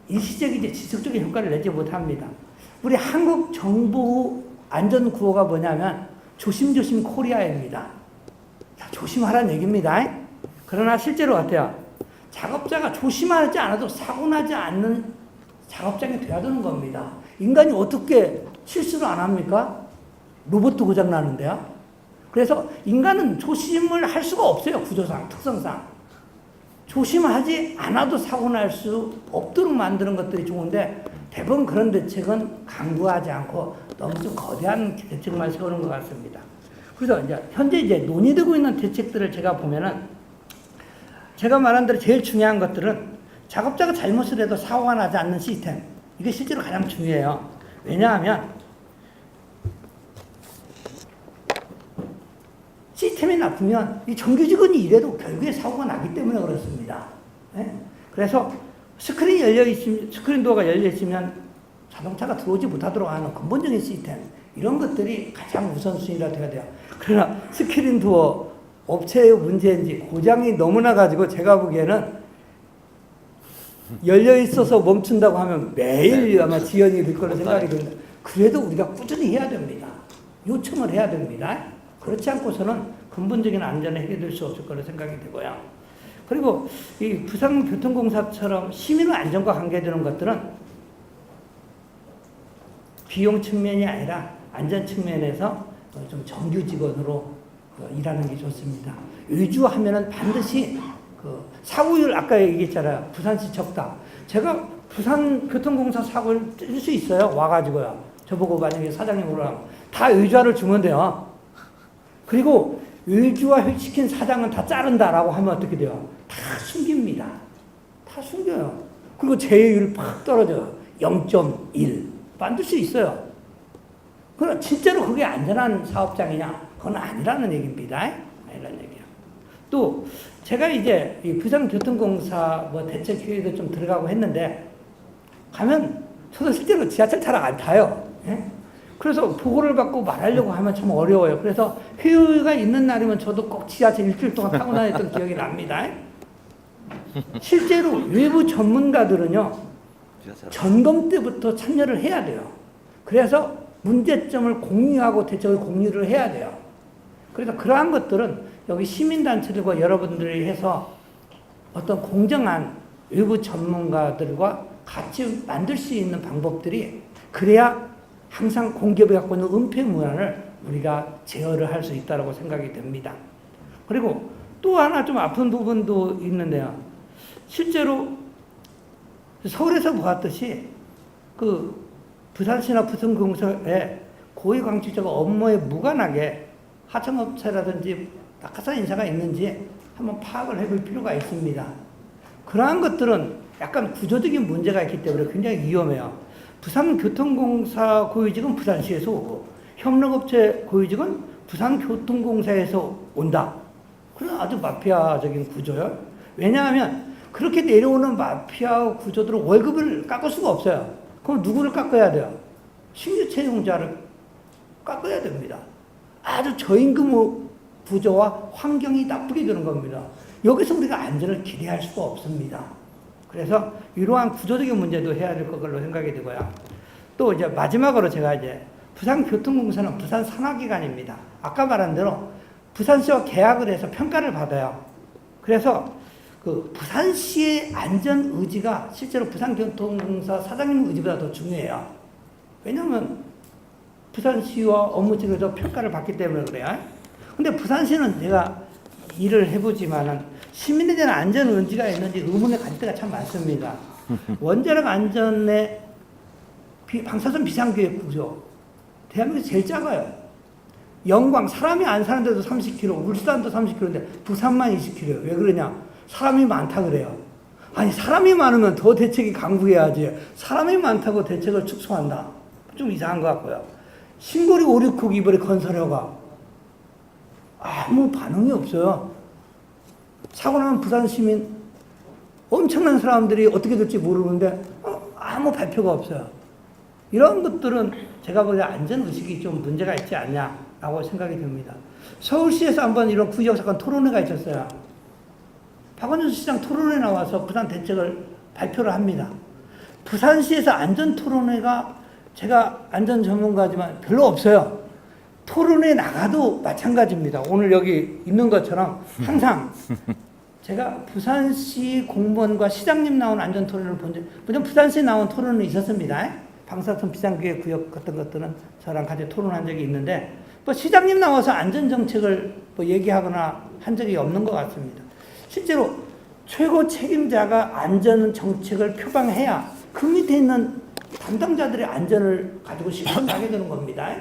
일시적이지 지속적인 효과를 내지 못합니다. 우리 한국 정부 안전구호가 뭐냐면 조심조심 코리아입니다. 조심하라는 얘기입니다. 그러나 실제로 어때요? 작업자가 조심하지 않아도 사고 나지 않는 작업장이 돼야 되는 겁니다. 인간이 어떻게 실수를 안 합니까? 로봇도 고장 나는데요. 그래서 인간은 조심을 할 수가 없어요. 구조상, 특성상. 조심하지 않아도 사고 날 수 없도록 만드는 것들이 좋은데 대부분 그런 대책은 강구하지 않고 너무 좀 거대한 대책만 세우는 것 같습니다. 그래서 이제 현재 이제 논의되고 있는 대책들을 제가 보면은 제가 말한 대로 제일 중요한 것들은 작업자가 잘못을 해도 사고가 나지 않는 시스템. 이게 실제로 가장 중요해요. 왜냐하면 시스템이 나쁘면 이 정규직원이 일해도 결국에 사고가 나기 때문에 그렇습니다. 예? 그래서 스크린 도어가 열려 있으면 자동차가 들어오지 못하도록 하는 근본적인 시스템, 이런 것들이 가장 우선순위라 돼야 돼요. 그러나 스크린 도어 업체의 문제인지 고장이 너무나 가지고 제가 보기에는 열려 있어서 멈춘다고 하면 매일 아마 지연이 될 거로 생각이 듭니다. 그래도 우리가 꾸준히 해야 됩니다. 요청을 해야 됩니다. 그렇지 않고서는 근본적인 안전을 해결될 수 없을 거로 생각이 되고요. 그리고 이 부산교통공사처럼 시민의 안전과 관계되는 것들은 비용 측면이 아니라 안전 측면에서 좀 정규 직원으로 일하는 게 좋습니다. 의주하면은 반드시 사고율 아까 얘기했잖아요. 부산시 적다. 제가 부산교통공사 사고를 뜰 수 있어요. 와가지고요. 저보고 만약에 사장님으로 하면 다 의주화를 주면 돼요. 그리고 의주화 시킨 사장은 다 자른다라고 하면 어떻게 돼요? 다 숨깁니다. 다 숨겨요. 그리고 제휴율 팍 떨어져요. 0.1. 만들 수 있어요. 그러나 진짜로 그게 안전한 사업장이냐? 그건 아니라는 얘기입니다. 아니라는 얘기예요. 또 제가 이제 이 부산교통공사 뭐 대책회의도 좀 들어가고 했는데 가면 저도 실제로 지하철 잘 안 타요. 예? 그래서 보고를 받고 말하려고 하면 참 어려워요. 그래서 회의가 있는 날이면 저도 꼭 지하철 일주일 동안 타고 다녔던 기억이 납니다. 실제로 외부 전문가들은요, 점검 때부터 참여를 해야 돼요. 그래서 문제점을 공유하고 대책을 공유를 해야 돼요. 그래서 그러한 것들은 여기 시민단체들과 여러분들이 해서 어떤 공정한 외부 전문가들과 같이 만들 수 있는 방법들이, 그래야 항상 공기업이 갖고 있는 은폐 문화를 우리가 제어를 할 수 있다고 생각이 됩니다. 그리고 또 하나 좀 아픈 부분도 있는데요. 실제로 서울에서 보았듯이 부산시나 부산공사의 고위공직자가 업무에 무관하게 하청업체라든지 낙하산 인사가 있는지 한번 파악을 해볼 필요가 있습니다. 그러한 것들은 약간 구조적인 문제가 있기 때문에 굉장히 위험해요. 부산교통공사 고위직은 부산시에서 오고 협력업체 고위직은 부산교통공사에서 온다. 그런 아주 마피아적인 구조예요. 왜냐하면 그렇게 내려오는 마피아 구조들은 월급을 깎을 수가 없어요. 그럼 누구를 깎아야 돼요? 신규 채용자를 깎아야 됩니다. 아주 저임금 구조와 환경이 나쁘게 되는 겁니다. 여기서 우리가 안전을 기대할 수가 없습니다. 그래서 이러한 구조적인 문제도 해야 될 걸로 생각이 되고요. 또 이제 마지막으로 제가 이제 부산교통공사는 부산 산하기관입니다. 아까 말한 대로 부산시와 계약을 해서 평가를 받아요. 그래서 부산시의 안전 의지가 실제로 부산교통공사 사장님 의지보다 더 중요해요. 왜냐하면 부산시와 업무 측에서 평가를 받기 때문에 그래요. 근데 부산시는 제가 일을 해보지만은 시민에 대한 안전 의지가 있는지 의문을 가질 때가 참 많습니다. 원자력 안전의 방사선 비상계획 구조, 대한민국에서 제일 작아요. 영광, 사람이 안 사는데도 30km, 울산도 30km인데 부산만 20km예요. 왜 그러냐? 사람이 많다 그래요. 아니, 사람이 많으면 더 대책이 강구해야지. 사람이 많다고 대책을 축소한다. 좀 이상한 것 같고요. 신고리 5, 6국 이번에 건설허가 아무 반응이 없어요. 사고 나면 부산 시민 엄청난 사람들이 어떻게 될지 모르는데 아무 발표가 없어요. 이런 것들은 제가 보기에 안전의식이 좀 문제가 있지 않냐라고 생각이 듭니다. 서울시에서 한번 이런 구역 사건 토론회가 있었어요. 박원순 시장 토론회 나와서 부산 대책을 발표를 합니다. 부산시에서 안전토론회가, 제가 안전 전문가지만 별로 없어요. 토론회 나가도 마찬가지입니다. 오늘 여기 있는 것처럼 항상 제가 부산시 공무원과 시장님 나온 안전 토론을 본 적, 물론 부산시에 나온 토론은 있었습니다. 방사선 비상기획 구역 같은 것들은 저랑 같이 토론한 적이 있는데, 뭐 시장님 나와서 안전 정책을 뭐 얘기하거나 한 적이 없는 것 같습니다. 실제로 최고 책임자가 안전 정책을 표방해야 그 밑에 있는 담당자들의 안전을 가지고 시급하게 되는 겁니다.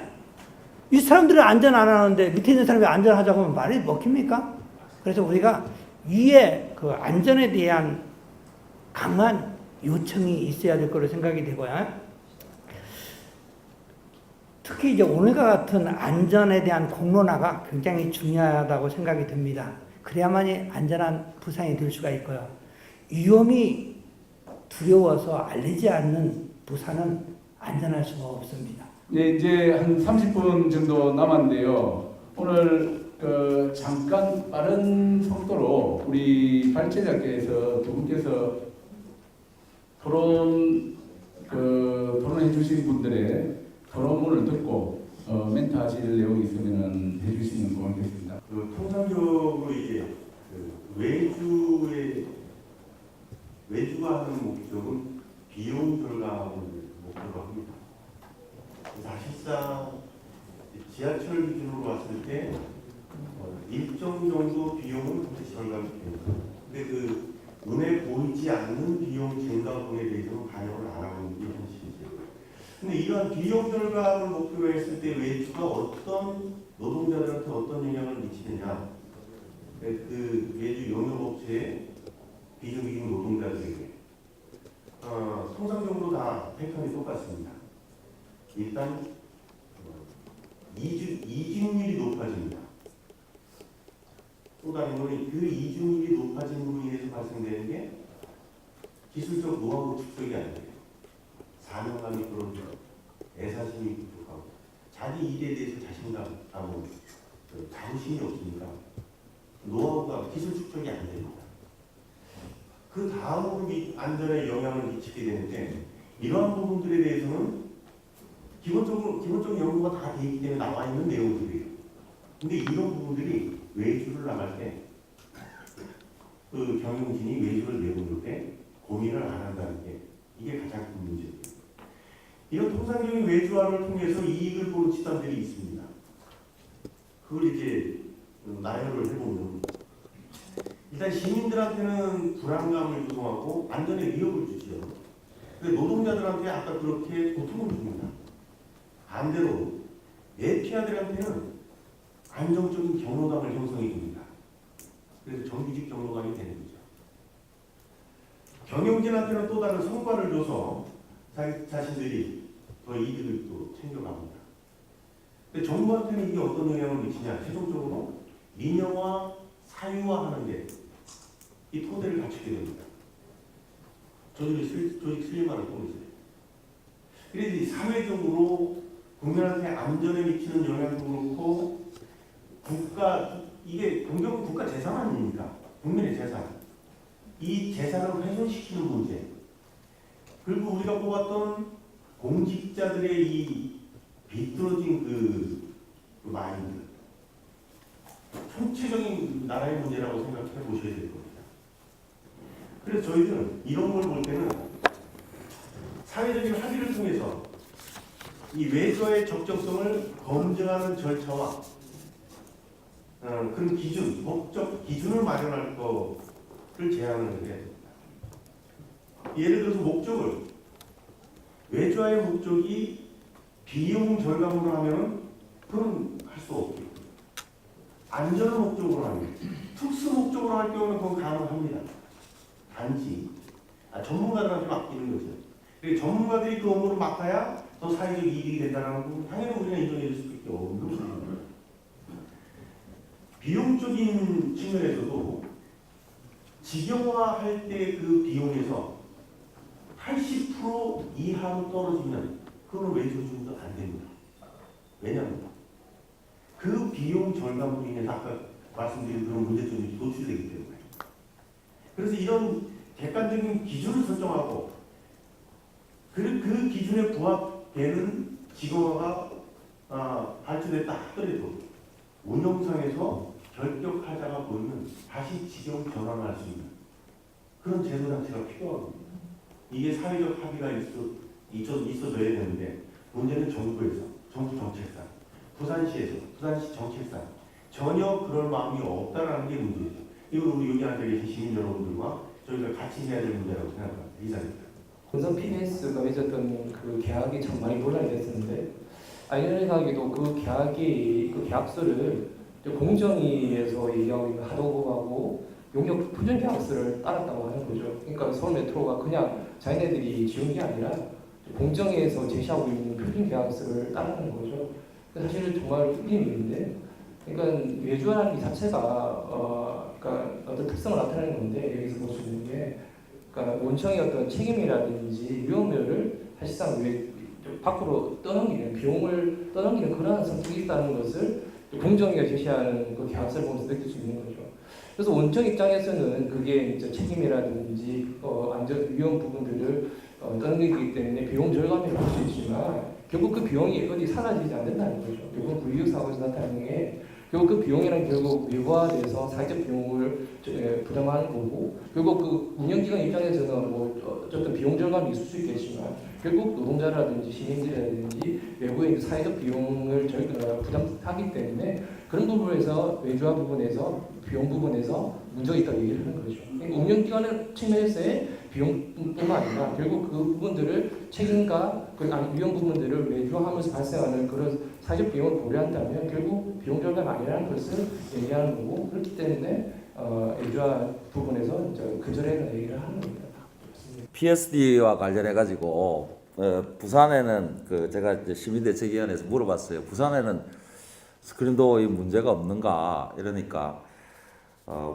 이 사람들은 안전 안 하는데 밑에 있는 사람이 안전하자고 하면 말이 먹힙니까? 그래서 우리가 위에 그 안전에 대한 강한 요청이 있어야 될 거로 생각이 되고요. 특히 이제 오늘과 같은 안전에 대한 공론화가 굉장히 중요하다고 생각이 듭니다. 그래야만이 안전한 부산이 될 수가 있고요. 위험이 두려워서 알리지 않는 부산은 안전할 수가 없습니다. 네, 이제 한 30분 정도 남았는데요. 오늘 잠깐 빠른 속도로 우리 발제자께서 두 분께서 토론해 주신 분들의 토론문을 듣고 멘트 하실 내용이 있으면 해주시면 고맙겠습니다. 통상적으로 이제 외주가 하는 목적은 비용 절감을 목표로 합니다. 사실상 지하철 기준으로 봤을 때 일정 정도 비용은 절감이 됩니다. 근데 그 눈에 보이지 않는 비용 증가분에 대해서는 반영을 안 하고 있는 게 현실이죠. 근데 이러한 비용 절감을 목표로 했을 때 외주가 어떤 노동자들한테 어떤 영향을 미치느냐, 그 외주 용역업체의 비정규직 노동자들에게 통상적으로 다 패턴이 똑같습니다. 일단 이직률이 높아집니다. 또 다른 거는 그 이직률이 높아짐으로 인해서 발생되는 게 기술적 노하우 축적이 안 돼요. 사명감이 떨어져, 애사심이 부족하고, 자기 일에 대해서 자신감하고 자부심이 없으니까 노하우가 기술 축적이 안 됩니다. 그 다음으로 안전에 영향을 미치게 되는데, 이러한 부분들에 대해서는 기본적인 연구가 다 되어 있기 때문에 나와 있는 내용들이에요. 근데 이런 부분들이 외주를 나갈 때, 그 경영진이 외주를 내놓을 때 고민을 안 한다는 게 이게 가장 큰 문제예요. 이런 통상적인 외주화를 통해서 이익을 보는 집단들이 있습니다. 그걸 이제 나열을 해보면, 일단 시민들한테는 불안감을 조성하고 안전에 위협을 주죠. 근데 노동자들한테 아까 그렇게 고통을 줍니다. 반대로 매피아들한테는 안정적인 경로감을 형성해 줍니다. 그래서 정규직 경로감이 되는 거죠. 경영진한테는 또 다른 성과를 줘서 자신들이 더 이득을 또 챙겨갑니다. 근데 정부한테는 이게 어떤 영향을 미치냐? 최종적으로 민영화, 사유화하는 데 이 토대를 갖추게 됩니다. 조직 슬림화를 통해서. 그래서 이 사회적으로 국민한테 안전에 미치는 영향도 그렇고, 이게 공정은 국가 재산 아닙니까? 국민의 재산. 이 재산을 훼손시키는 문제. 그리고 우리가 뽑았던 공직자들의 이 비뚤어진 그 마인드. 총체적인 나라의 문제라고 생각해 보셔야 될 겁니다. 그래서 저희들은 이런 걸 볼 때는 사회적인 합의를 통해서 이 외주화의 적정성을 검증하는 절차와 그런 기준, 법적 기준을 마련할 것을 제안하는데, 예를 들어서 목적을, 외주화의 목적이 비용 절감으로 하면 그건 할 수 없고, 안전을 목적으로 하면, 특수 목적으로 할 경우는 그건 가능합니다. 단지 전문가들한테 맡기는 거죠. 전문가들이 그 업무를 맡아야 더 사회적 이익이 된다는 건 당연히 우리가 인정해 줄 수밖에 없는 거죠. 비용적인 측면에서도 직영화할 때 그 비용에서 80% 이하로 떨어지면 그건 외주 중도 안 됩니다. 왜냐하면 그 비용 절감으로 인해서 아까 말씀드린 그런 문제점이 노출되기 때문에. 그래서 이런 객관적인 기준을 설정하고 그 기준에 부합되는 직영화가 발주됐다 하더라도 운영상에서 결격하다가 보이면 다시 직영 전환할 수 있는 그런 제도 장치가 필요합니다. 이게 사회적 합의가 있어져야 되는데 문제는 정부에서, 정부 정책상, 부산시에서, 부산시 정책상 전혀 그럴 마음이 없다라는 게 문제죠. 이걸 우리 여기 앉아 계신 시민 여러분들과 저희가 같이 해야 될 문제라고 생각합니다. 이상입니다. 군산 PBS가 맺었던 그 계약이 참 많이 논란이 됐었는데 아이러니하게도 그 계약서를 공정위에서 얘기하고 하도급하고 용역 표준 계약서를 따랐다고 하는 거죠. 그러니까 서울 메트로가 그냥 자기네들이 지은 게 아니라 공정위에서 제시하고 있는 표준 계약서를 따르는 거죠. 사실 정말 웃긴 일인데, 그러니까 외주화라는 이 자체가 그러니까 어떤 특성을 나타내는 건데 여기서 볼 수 있는 게, 그러니까 원청의 어떤 책임이라든지 위험을 사실상 밖으로 떠넘기는 비용을 떠넘기는 그러한 성격이 있다는 것을 공정위가 제시하는 그 계약서를 보면서 느낄 수 있는 거죠. 그래서 원청 입장에서는 그게 이제 책임이라든지 안전 위험 부분들을 떠넘기기 때문에 비용 절감이 될 수 있지만 결국 그 비용이 어디 사라지지 않는다는 거죠. 이번 불이익 사고에서 나타나는 게 결국 그 비용이란 결국 외부화돼서 사회적 비용을 부담하는 거고, 결국 그 운영기관 입장에서는 뭐 어쨌든 비용 절감이 있을 수 있겠지만 결국 노동자라든지 시민들이라든지 외부의 사회적 비용을 저희가 부담하기 때문에 그런 부분에서 외주화 부분에서 비용 부분에서 문제가 있다고 얘기를 하는 거죠. 그러니까 운영기관의 측면에서의 비용뿐만 아니라 결국 그 부분들을 책임과 그 위험 부분들을 외주화하면서 발생하는 그런 사회적 비용을 고려한다면 결국 비용 절감 아니라는 것을 얘기하는 거고, 그렇기 때문에 외주화 부분에서 근절해라 얘기를 하는 겁니다. PSD와 관련해 가지고 부산에는 제가 이제 시민대책위원회에서 물어봤어요. 부산에는 스크린도어의 문제가 없는가 이러니까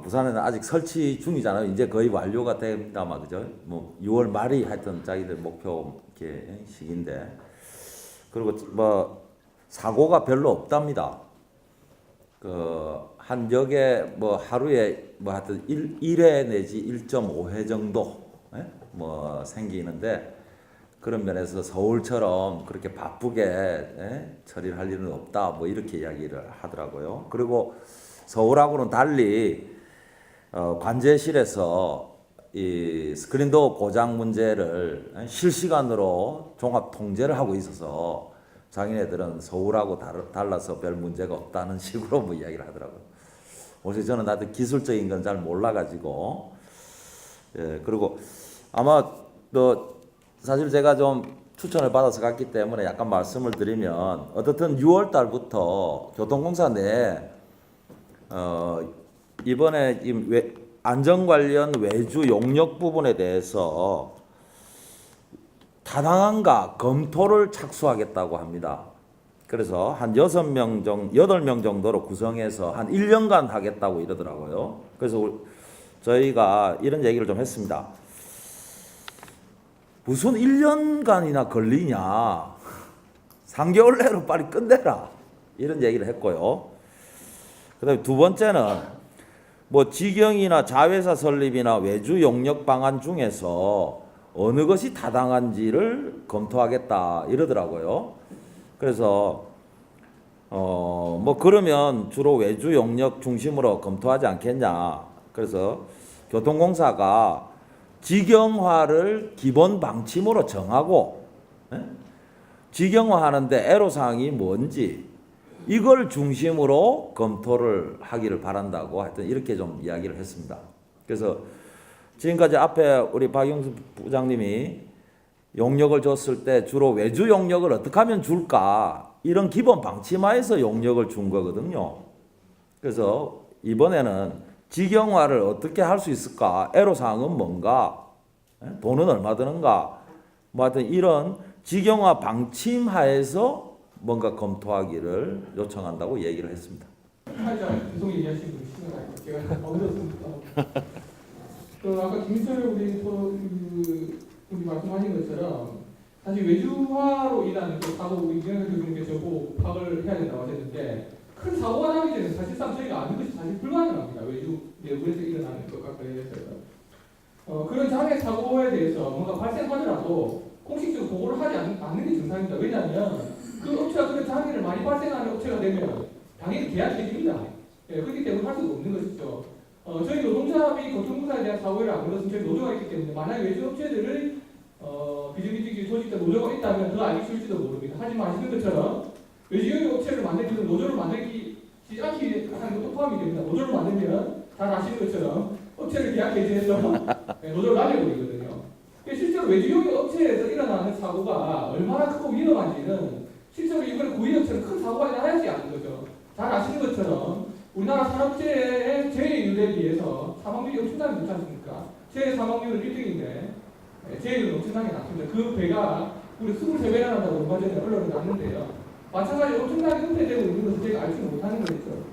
부산에는 아직 설치 중이잖아요. 이제 거의 완료가 됩니다만 그죠? 뭐 6월 말이 하여튼 자기들 목표 이렇게 시기인데, 그리고 뭐 사고가 별로 없답니다. 한 역에 뭐 하루에 뭐 하여튼 1회 내지 1.5회 정도 뭐 생기는데, 그런 면에서 서울처럼 그렇게 바쁘게 처리를 할 일은 없다 뭐 이렇게 이야기를 하더라고요. 그리고 서울하고는 달리 관제실에서 이 스크린도어 고장 문제를 실시간으로 종합 통제를 하고 있어서 자기네들은 서울하고 달라서 별 문제가 없다는 식으로 뭐 이야기를 하더라고요. 혹시 저는 나도 기술적인 건 잘 몰라가지고, 그리고 아마 또 사실 제가 좀 추천을 받아서 갔기 때문에 약간 말씀을 드리면, 어떻든 6월 달부터 교통공사 내에 이번에 안전 관련 외주 용역 부분에 대해서 타당한가 검토를 착수하겠다고 합니다. 그래서 한 8명 정도로 구성해서 한 1년간 하겠다고 이러더라고요. 그래서 저희가 이런 얘기를 좀 했습니다. 무슨 1년간이나 걸리냐. 3개월 내로 빨리 끝내라. 이런 얘기를 했고요. 그 다음에 두 번째는 뭐 직영이나 자회사 설립이나 외주 용역 방안 중에서 어느 것이 타당한지를 검토하겠다 이러더라고요. 그래서 뭐 그러면 주로 외주 용역 중심으로 검토하지 않겠냐. 그래서 교통공사가 직영화를 기본 방침으로 정하고 직영화하는데 애로사항이 뭔지 이걸 중심으로 검토를 하기를 바란다고 하여튼 이렇게 좀 이야기를 했습니다. 그래서 지금까지 앞에 우리 박영수 부장님이 용역을 줬을 때 주로 외주 용역을 어떻게 하면 줄까 이런 기본 방침하에서 용역을 준 거거든요. 그래서 이번에는 직영화를 어떻게 할 수 있을까, 애로사항은 뭔가, 돈은 얼마 드는가, 뭐 하여튼 이런 직영화 방침 하에서 뭔가 검토하기를 요청한다고 얘기를 했습니다. 계속 얘기하시는 분 시간 제가 어려웠습니다. 아까 김철 우리 말씀하신 것처럼 사실 외주화로 인한 그 사고 이전에 교수님께서 파악을 해야 된다고 하셨는데, 큰 사고가 나기 전에 사실상 저희가 아는 것이 사실 불가능합니다. 외주 내부에서 일어나는 것과 관련해서 그런 장애 사고에 대해서 뭔가 발생하더라도 공식적으로 보고를 하지 않는 게 정상입니다. 왜냐하면 그 업체가 그런 장애를 많이 발생하는 업체가 되면 당연히 계약해집니다. 예, 그렇기 때문에 할 수가 없는 것이죠. 저희 노동조합이 교통공사에 대한 사고를 안 걸었으면 저희 노조가 있기 때문에 만약 외주업체들의 비정규직 조직자 노조가 있다면 더 알기 쉬울지도 모릅니다. 하지만 아시는 것처럼 외주용역 업체를 만들기 전 노조를 만들기 않기 하는 것도 포함이 됩니다. 노조를 만들면 잘 아시는 것처럼 업체를 계약 해지해서 노조를 날려버리거든요. 실제로 외주용역 업체에서 일어나는 사고가 얼마나 크고 위험한지는 실제로 이번에 고위업체는 큰 사고가 일어나지 않은 거죠. 잘 아시는 것처럼 우리나라 산업재해의 재해율에 비해서 사망률이 엄청나게 높지 않습니까? 재해 사망률은 1등인데 재해율은 엄청나게 낮습니다. 그 배가 우리 23배나 난다고 얼마 전에 언론에 났는데요. 마찬가지로 엄청나게 은폐되고 있는 것을 저희가 알지 못하는 거죠.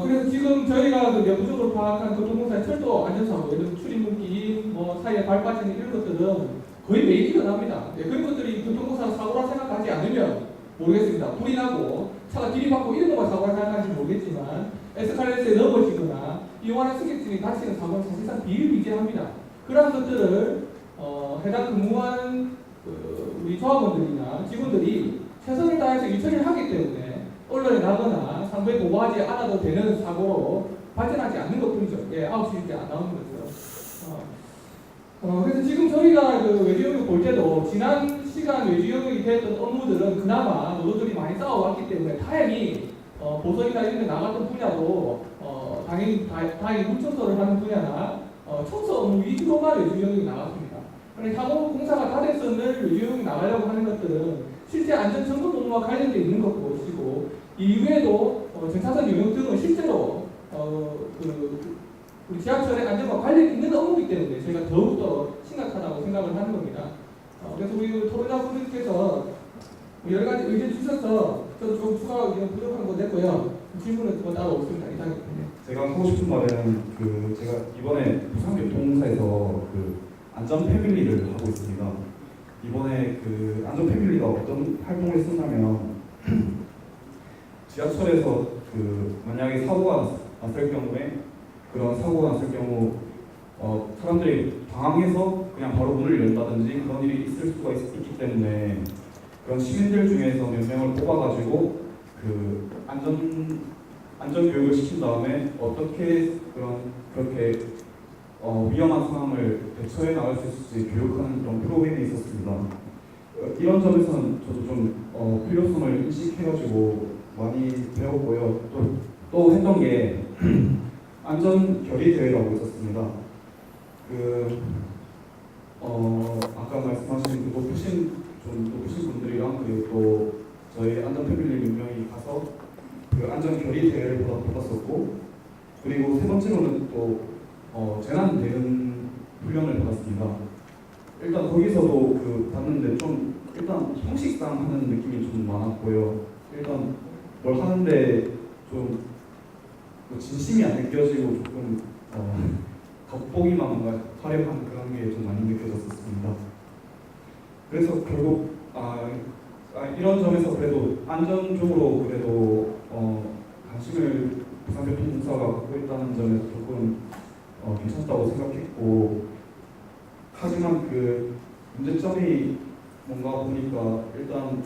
그래서 지금 저희가 그 내부적으로 파악한 교통공사의 철도 안전사고, 예를 들어 출입문기, 사이에 발 빠지는 이런 것들은 거의 매일 일어납니다. 그런 것들이 교통공사 사고라 생각하지 않으면 모르겠습니다. 불이 나고 차가 들이받고 이런 것만 사고라 생각하는지 모르겠지만 에스컬레이터에 넘어지거나 이용하는 승객들이 다치는 사고는 사실상 비일비재합니다. 그러한 것들을 해당 근무하는 우리 조합원들이나 직원들이 최선을 다해서 유처리를 하기 때문에 언론에 나거나 상부에 보고하지 않아도 되는 사고로 발전하지 않는 것뿐이죠. 9시 때 안 나오는 거죠. 그래서 지금 저희가 그 외주영역 볼 때도 지난 시간 외주영역이 됐던 업무들은 그나마 노조들이 많이 싸워왔기 때문에 다행히 보석이나 이런 데 나갔던 분야도 다행히 물청소를 하는 분야나 청소 업무 위주로만 외주영역이 나갔습니다. 그런데 향후 공사가 다 됐으면 외주영역이 나가려고 하는 것들은 실제 안전점검 업무와 관련되어 있는 것이고 이외에도 전차선 용역 등은 실제로 우리 지하철의 안전과 관련이 있는 업무이기 때문에 저희가 더욱더 심각하다고 생각을 하는 겁니다. 그래서 우리 토론자분들께서 여러 가지 의견 주셔서 저도 좀 추가 의견 부족한 거 냈고요. 질문은 뭐 따로 없습니다. 이상입니다. 제가 하고 싶은 말은 제가 이번에 부산교통공사에서 안전 패밀리를 하고 있습니다. 이번에 안전 패밀리가 어떤 활동을 했었냐면 지하철에서 만약에 사고가 났을 경우에 그런 사고가 났을 경우 사람들이 당황해서 그냥 바로 문을 연다든지 그런 일이 있을 수가 있기 때문에 그런 시민들 중에서 몇 명을 뽑아가지고 안전 교육을 시킨 다음에 어떻게 그렇게 위험한 상황을 대처해 나갈 수 있을지 교육하는 그런 프로그램이 있었습니다. 이런 점에서는 저도 좀 필요성을 인식해가지고 많이 배웠고요. 또 했던 게 안전 결의 대회라고 있었습니다. 아까 말씀하신 높으신 분들이랑 그리고 또 저희 안전 패밀리 몇 명이 가서 안전 결의 대회를 받았었고, 그리고 세 번째로는 또 재난 대응 훈련을 받았습니다. 일단 거기서도 봤는데 좀 일단 형식상 하는 느낌이 좀 많았고요. 일단 뭘 하는데 좀 진심이 안 느껴지고 조금 겉보기만 뭔가 화려한 그런 게 좀 많이 느껴졌었습니다. 그래서 결국 이런 점에서 그래도 안전 쪽으로 그래도 관심을 부산교통공사가 갖고 있다는 점에서 조금 괜찮다고 생각했고, 하지만 문제점이 뭔가 보니까 일단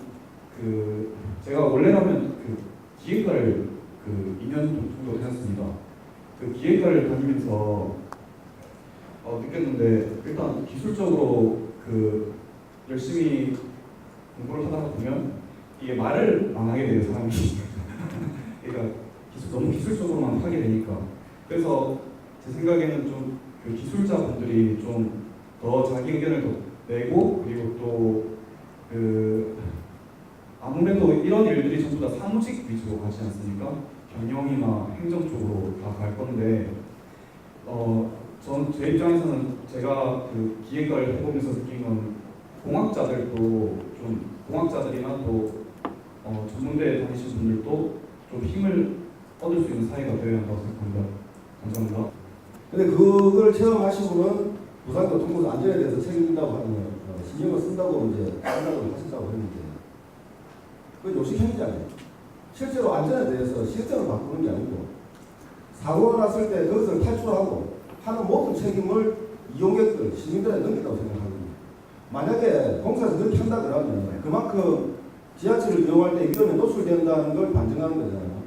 제가 원래라면 기획과를 2년 정도 다녔습니다. 기획과를 다니면서 느꼈는데 일단 기술적으로 열심히 공부를 하다가 보면 이게 말을 안 하게 돼요, 사람이. 그러니까 너무 기술적으로만 하게 되니까. 그래서 제 생각에는 좀 기술자분들이 좀 더 자기 의견을 더 내고, 그리고 또 아무래도 이런 일들이 전부 다 사무직 위주로 가지 않습니까? 경영이나 행정 쪽으로 다 갈 건데, 제 입장에서는 제가 기획과를 해보면서 느낀 건 공학자들이나 또 전문대에 다니신 분들도 좀 힘을 얻을 수 있는 사회가 되어야 한다고 생각합니다. 감사합니다. 근데 그걸 체험하신 분은 부산교통공사 안전에 대해서 책임진다고 하는 신경을 쓴다고 생각을 하신다고 했는데, 그건 요식행위잖아요. 실제로 안전에 대해서 시스템을 바꾸는 게 아니고 사고가 났을 때 그것을 탈출하고 하는 모든 책임을 이용객들, 시민들에 넘긴다고 생각합니다. 만약에 공사에서 그렇게 한다 그러면 그만큼 지하철을 이용할 때 위험에 노출된다는 걸 반증하는 거잖아요.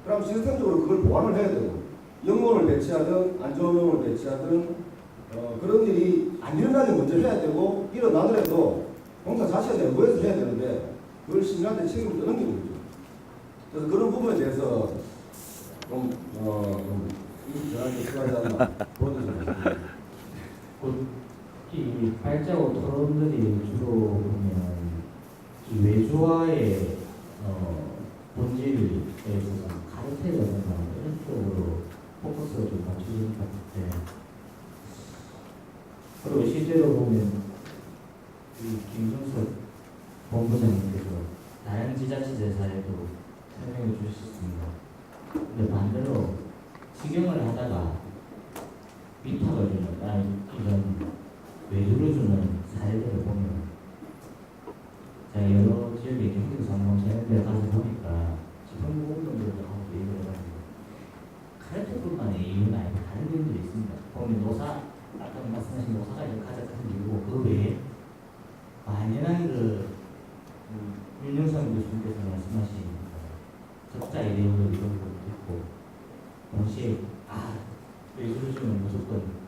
그럼 시스템적으로 그걸 보완을 해야 되고 영문을 배치하든 안전용을 배치하든 그런 일이 안 일어나게 먼저 해야 되고 일어나더라도 공사 자체가 내부에서 해야 되는데 그걸 시민한테 책임을 떠넘기는 거죠. 그래서 그런 부분에 대해서 저한테 필요하지 않나 보여주세요. 이 발자국 토론들이 주로 보면 이 외주화의 본질에 있어서 가르쳐라든가 이런 쪽으로 포커스를 좀 맞추는 것 같아요. 그리고 실제로 보면 이 김종석 본부장님께서 다른 지자체제 사례도 설명해 주셨습니다. 근데 반대로 직영을 하다가 위탁을 주는 이런 외주를 주는 사례들을 보면 제가 여러 지역의 경기도상공 자연대 가서 보니까 지방 공동들도 하고 얘기를 해가지고 카르텔뿐만의 이유는 아니고 다른 이유들이 있습니다. 보면 노사, 아까 말씀하신 노사가 이제 가장 큰 이유고 그 외에 만연한 윤영삼 교수님께서 말씀하신 적자 이데올로기 이런 것도 있고 동시에 외주를 주면 무조건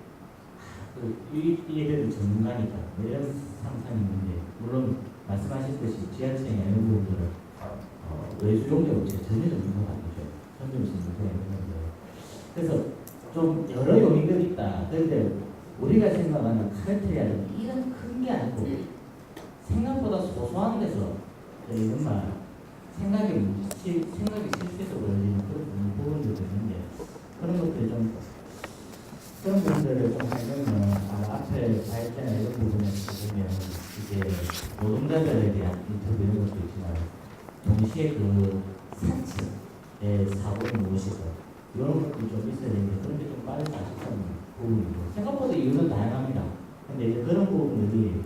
이 예배는 전문가니까 이런 상상이 있는데 물론 말씀하셨듯이 지하철이나 이런 부분들은 외주 용도로 전혀 전문가가 아니죠. 전혀 전문가가 있는데 그래서 좀 여러 요인들이 있다. 그런데 우리가 생각하는 카르텔이라는 이런 큰 게 아니고 생각보다 소소한 데서 이런 말 생각이 실수해서 걸리는 그런 부분들도 있는데 그런 것들 좀 그런 분들을 좀 설명을 앞에 발제나 이런 부분에서 보면 이제 노동자들에 대한 인터뷰 이런 것도 있지만 동시에 그 사측의 사고는 무엇이고 이런 것도 좀 있어야 되는데 그런 게 좀 빠르지 않다는 부분이고 생각보다 이유는 다양합니다. 근데 이제 그런 부분들이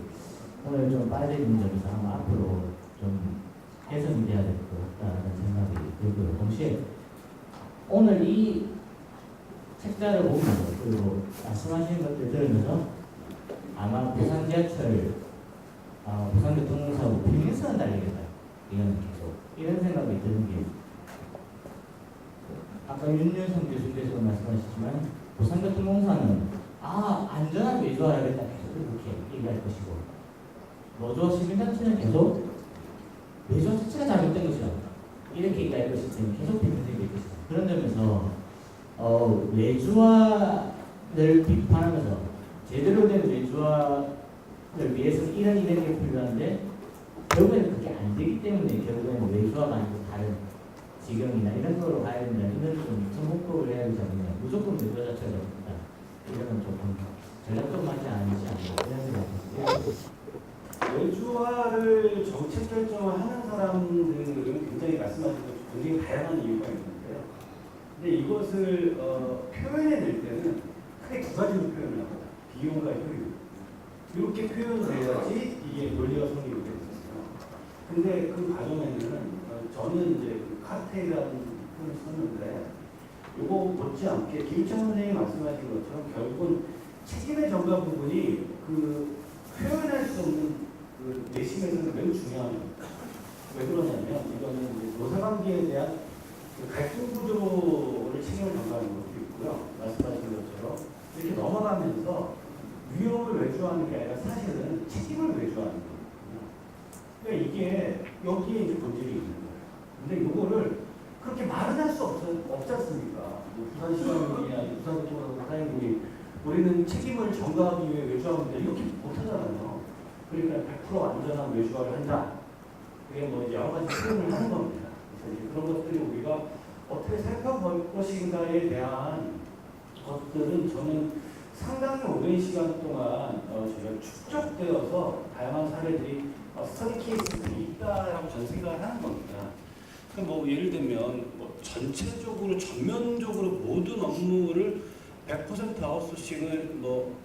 오늘 좀 빠져있는 점에서 아마 앞으로 좀 개선이 돼야 될 것 같다는 생각이 들고요. 동시에 오늘 이 책자를 보면서 그리고 말씀하시는 것들 들으면서 아마 부산 지하철, 부산교통공사하고 비밀선을 달리겠다. 이건 계속 이런 생각이 드는 게 아까 윤윤성 교수께서 말씀하셨지만 부산교통공사는 안전한 외주화야겠다 계속 그렇게 얘기할 것이고 노조 시민단체는 계속 외주화 자체가 잘못된 것이다 이렇게 얘기할 것이기 때문에 계속 비판되게 될 것이다. 그런 점에서 외주화를 비판하면서 제대로 된 외주화를 위해서 이런 게 필요한데 결국에는 그게 안 되기 때문에 결국에는 외주화가 아니고 다른 직영이나 이런 거로 가야 된다. 이런 좀 전복법을 해야 되지 않느냐. 무조건 외주화 자체가 없다. 이런 조금 전략적 맞지 않지 않나 이런 생각이 듭니다. 외주화를 정책 결정을 하는 사람들은 굉장히 말씀하신 것처럼 굉장히 다양한 이유가 있는데요. 근데 이것을 표현해낼 때는 크게 두 가지로 표현을 합니다. 비용과 효율. 이렇게 표현을 해야지 이게 논리가 성립이 되거든요. 근데 그 과정에는 저는 이제 카르텔이라는 표현을 썼는데 이거 못지않게 김창 선생님이 말씀하신 것처럼 결국은 책임의 전가 부분이 그 표현할 수 없는 그 내심에서는 매우 중요합니다. 왜 그러냐면 이거는 이제 노사관계에 대한 그 갈등 구조를 책임을 전가하는 것도 있고요. 말씀하신 것처럼 이렇게 넘어가면서 위험을 외주하는 게 아니라 사실은 책임을 외주하는 거거든요. 그러니까 이게 여기에 이제 본질이 있는 거예요. 근데 이거를 그렇게 말은 할 수 없지 않습니까? 부산시장이나 부산교통공사 사장님이 우리는 책임을 전가하기 위해 외주하는데 이렇게 못하잖아요. 그러니까 100% 안전한 외주화를 한다. 그게 뭐 여러 가지 표현을 하는 겁니다. 그래서 이제 그런 것들이 우리가 어떻게 살펴볼 것인가에 대한 것들은 저는 상당히 오랜 시간 동안 저희가 축적되어서 다양한 사례들이 스터디 케이스들이 있다라고 저는 생각을 하는 겁니다. 그러니까 뭐 예를 들면 뭐 전체적으로 전면적으로 모든 업무를 100% 아웃소싱을 뭐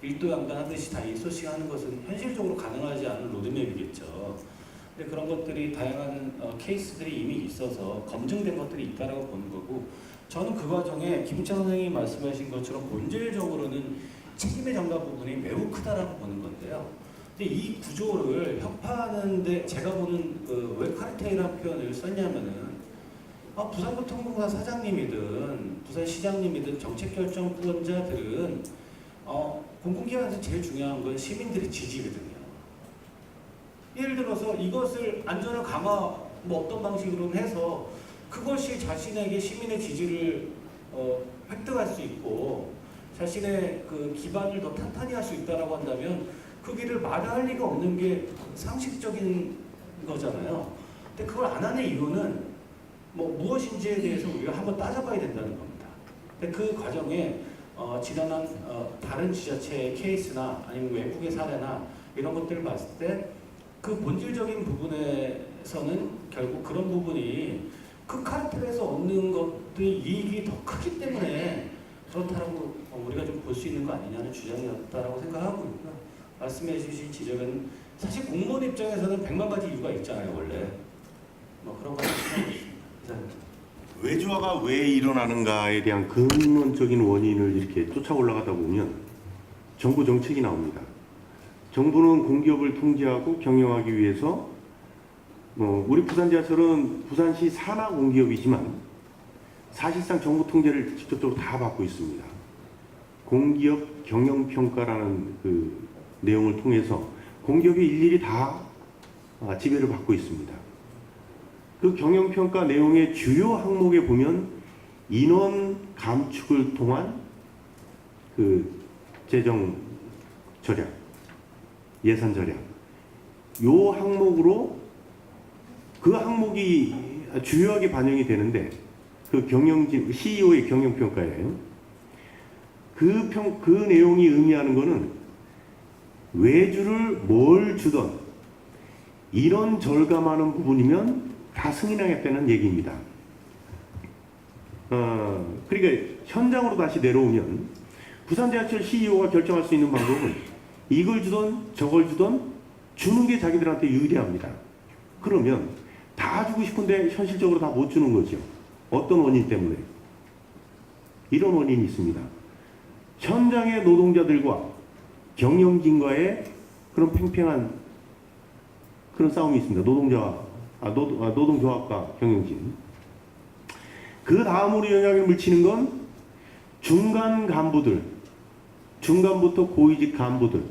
일도양단하듯이 다 인소싱 하는 것은 현실적으로 가능하지 않은 로드맵이겠죠. 근데 그런 것들이 다양한 케이스들이 이미 있어서 검증된 것들이 있다라고 보는 거고, 저는 그 과정에 김창 선생님이 말씀하신 것처럼 본질적으로는 책임의 전가 부분이 매우 크다라고 보는 건데요. 근데 이 구조를 혁파하는데 제가 보는 왜 카르텔이라는 표현을 썼냐면은 부산교통공사 사장님이든 부산시장님이든 정책결정권자들은 공공기관에서 제일 중요한 건 시민들의 지지거든요. 예를 들어서 이것을 안전을 강화 뭐 어떤 방식으로는 해서 그것이 자신에게 시민의 지지를 획득할 수 있고 자신의 그 기반을 더 탄탄히 할 수 있다라고 한다면 그 길을 마다할 리가 없는 게 상식적인 거잖아요. 근데 그걸 안 하는 이유는 뭐 무엇인지에 대해서 우리가 한번 따져봐야 된다는 겁니다. 근데 그 과정에 지난한 다른 지자체의 케이스나 아니면 외국의 사례나 이런 것들을 봤을 때 그 본질적인 부분에서는 결국 그런 부분이 그 카르텔에서 얻는 것들의 이익이 더 크기 때문에 그렇다고 우리가 좀 볼 수 있는 거 아니냐는 주장이었다라고 생각하고 있고요. 말씀해 주신 지적은 사실 공무원 입장에서는 100만 가지 이유가 있잖아요, 원래. 뭐 그런 거 이상입니다. 외주화가 왜 일어나는가에 대한 근원적인 원인을 이렇게 쫓아 올라가다 보면 정부 정책이 나옵니다. 정부는 공기업을 통제하고 경영하기 위해서 우리 부산지하철은 부산시 산하 공기업이지만 사실상 정부 통제를 직접적으로 다 받고 있습니다. 공기업 경영평가라는 그 내용을 통해서 공기업이 일일이 다 지배를 받고 있습니다. 그 경영평가 내용의 주요 항목에 보면 인원 감축을 통한 그 재정 절약, 예산 절약, 요 항목으로 그 항목이 주요하게 반영이 되는데 그 경영진 CEO의 경영평가예요. 그 내용이 의미하는 거는 외주를 뭘 주던 이런 절감하는 부분이면 다 승인하겠다는 얘기입니다. 그러니까 현장으로 다시 내려오면 부산지하철 CEO가 결정할 수 있는 방법은 이걸 주던 저걸 주던 주는 게 자기들한테 유리합니다. 그러면 다 주고 싶은데 현실적으로 다 못 주는 거죠. 어떤 원인 때문에? 이런 원인이 있습니다. 현장의 노동자들과 경영진과의 그런 팽팽한 그런 싸움이 있습니다. 노동조합과 경영진. 그 다음으로 영향을 미치는 건 중간 간부들, 중간부터 고위직 간부들,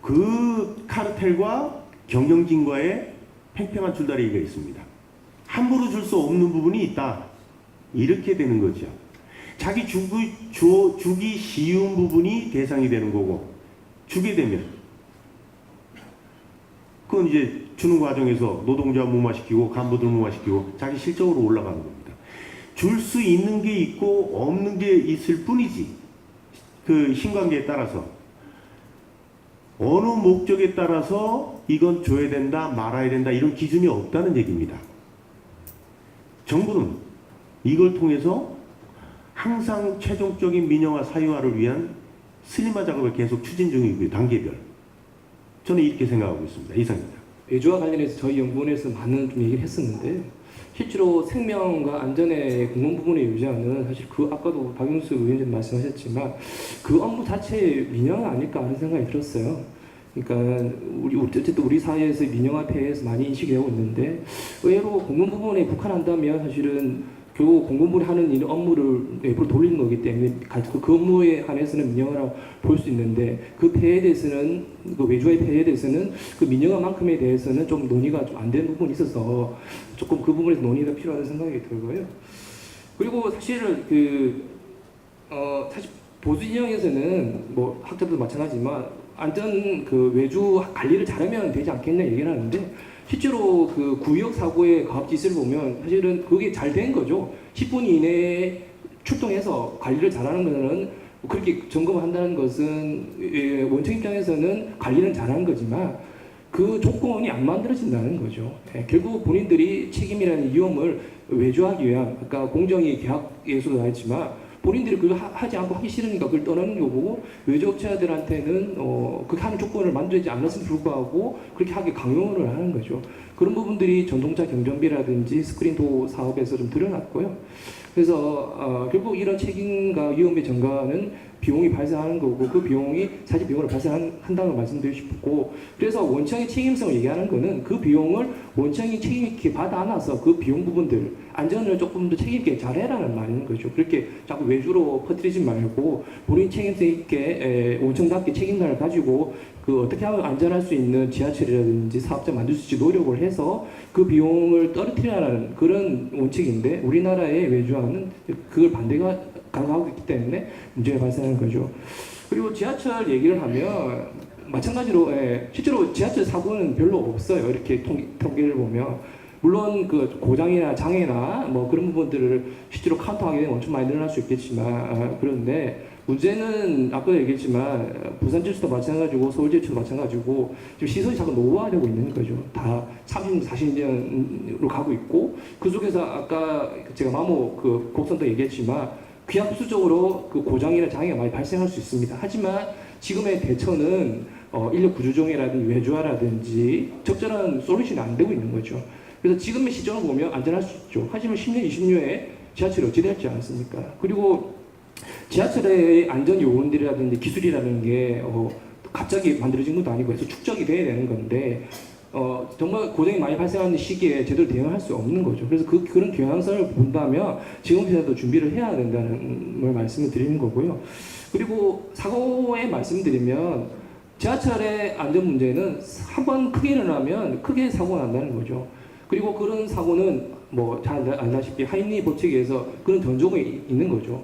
그 카르텔과 경영진과의 팽팽한 줄다리기가 있습니다. 함부로 줄 수 없는 부분이 있다. 이렇게 되는 거죠. 자기 주기 쉬운 부분이 대상이 되는 거고, 주게 되면 그건 이제 주는 과정에서 노동자 무마시키고 간부들 무마시키고 자기 실적으로 올라가는 겁니다. 줄 수 있는 게 있고 없는 게 있을 뿐이지 그 신관계에 따라서 어느 목적에 따라서 이건 줘야 된다 말아야 된다 이런 기준이 없다는 얘기입니다. 정부는 이걸 통해서 항상 최종적인 민영화 사유화를 위한 슬림화 작업을 계속 추진 중이고요. 단계별. 저는 이렇게 생각하고 있습니다. 이상입니다. 외주와 관련해서 저희 연구원에서 많은 좀 얘기를 했었는데 실제로 생명과 안전의 공공 부분에 유지하는 사실 그 아까도 박용수 의원님 말씀하셨지만 그 업무 자체의 민영화 아닐까 하는 생각이 들었어요. 그러니까 어쨌든 우리 사회에서 민영화 폐해에서 많이 인식이 되고 있는데 의외로 공공 부분에 국한한다면 사실은 결국 공공부문이 하는 이 업무를 외부로 돌리는 거기 때문에 그 업무에 한해서는 민영화라고 볼 수 있는데 그 폐해에 대해서는 그 외주화의 폐해에 대해서는 그 민영화만큼에 대해서는 좀 논의가 좀 안 되는 부분이 있어서 조금 그 부분에서 논의가 필요하다는 생각이 들고요. 그리고 사실은 사실 보수 진영에서는 뭐 학자들도 마찬가지지만 안전 그 외주 관리를 잘하면 되지 않겠냐 얘기를 하는데. 실제로 그 구역 사고의 가압 지수를 보면 사실은 그게 잘 된 거죠. 10분 이내에 출동해서 관리를 잘하는 것은 그렇게 점검을 한다는 것은 원청 입장에서는 관리는 잘하는 거지만 그 조건이 안 만들어진다는 거죠. 결국 본인들이 책임이라는 위험을 외주하기 위한 아까 공정위 계약에서도 나왔지만 본인들이 그걸 하지 않고 하기 싫으니까 그걸 떠나는 거고 외주업체들한테는 그렇게 하는 조건을 만들지 않았음에도 불구하고 그렇게 하게 강요를 하는 거죠. 그런 부분들이 전동차 경정비라든지 스크린 도어 사업에서 좀 드러났고요. 그래서 결국 이런 책임과 위험의 전가는 비용이 발생하는 거고 그 비용이 사실 비용을 발생한다는 말씀드리고 싶고 그래서 원청의 책임성을 얘기하는 거는 그 비용을 원청이 책임 있게 받아 안아서 그 비용 부분들 안전을 조금 더 책임 있게 잘해라는 말인 거죠. 그렇게 자꾸 외주로 퍼뜨리지 말고 본인 책임성 있게 원청답게 책임감을 가지고 그 어떻게 하면 안전할 수 있는 지하철이라든지 사업자 만들 수 있게 노력을 해서 그 비용을 떨어뜨리라는 그런 원칙인데 우리나라의 외주화는 그걸 반대가 강화하고 있기 때문에 문제가 발생하는 거죠. 그리고 지하철 얘기를 하면 마찬가지로 실제로 지하철 사고는 별로 없어요. 이렇게 통계를 보면 물론 그 고장이나 장애나 뭐 그런 부분들을 실제로 카운터하게 되면 엄청 많이 늘어날 수 있겠지만 그런데 문제는 아까도 얘기했지만 부산지하철도 마찬가지고 서울지하철도 마찬가지고 지금 시설이 자꾸 노후화되고 있는 거죠. 다 30년, 40년으로 가고 있고 그 속에서 아까 제가 마모 그 곡선도 얘기했지만 귀합수적으로 그 고장이나 장애가 많이 발생할 수 있습니다. 하지만 지금의 대처는 인력 구조조정이라든지 외주화라든지 적절한 솔루션이 안 되고 있는 거죠. 그래서 지금의 시점을 보면 안전할 수 있죠. 하지만 10년, 20년에 지하철이 어찌 될지 않습니까? 그리고 지하철의 안전 요원들이라든지 기술이라는 게 갑자기 만들어진 것도 아니고 해서 축적이 돼야 되는 건데 정말 고장이 많이 발생하는 시기에 제대로 대응할 수 없는 거죠. 그래서 그런 경향성을 본다면 지금부터 준비를 해야 된다는 걸 말씀을 드리는 거고요. 그리고 사고에 말씀드리면 지하철의 안전 문제는 한 번 크게 일어나면 크게 사고가 난다는 거죠. 그리고 그런 사고는 뭐 잘 알다시피 하임리 법칙에서 그런 전조가 있는 거죠.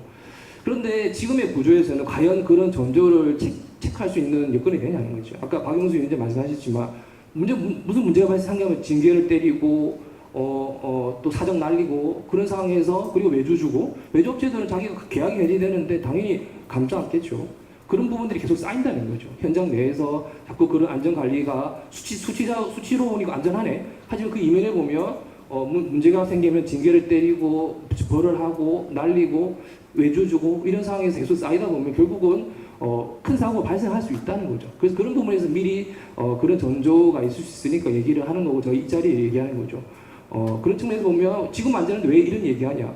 그런데 지금의 구조에서는 과연 그런 전조를 체크할 수 있는 여건이 되냐는 거죠. 아까 박영수 위원장 말씀하셨지만 무슨 문제가 발생하면 징계를 때리고 또 사정 날리고 그런 상황에서 그리고 외주 주고 외주업체들은 자기가 계약이 해지되는데 당연히 감지 않겠죠. 그런 부분들이 계속 쌓인다는 거죠. 현장 내에서 자꾸 그런 안전관리가 수치로 보니까 안전하네. 하지만 그 이면에 보면 문제가 생기면 징계를 때리고 벌을 하고 날리고 외주 주고 이런 상황에서 계속 쌓이다 보면 결국은 큰 사고가 발생할 수 있다는 거죠. 그래서 그런 부분에서 미리 그런 전조가 있을 수 있으니까 얘기를 하는 거고 저희 이 자리에 얘기하는 거죠. 그런 측면에서 보면 지금 안전한데 왜 이런 얘기하냐?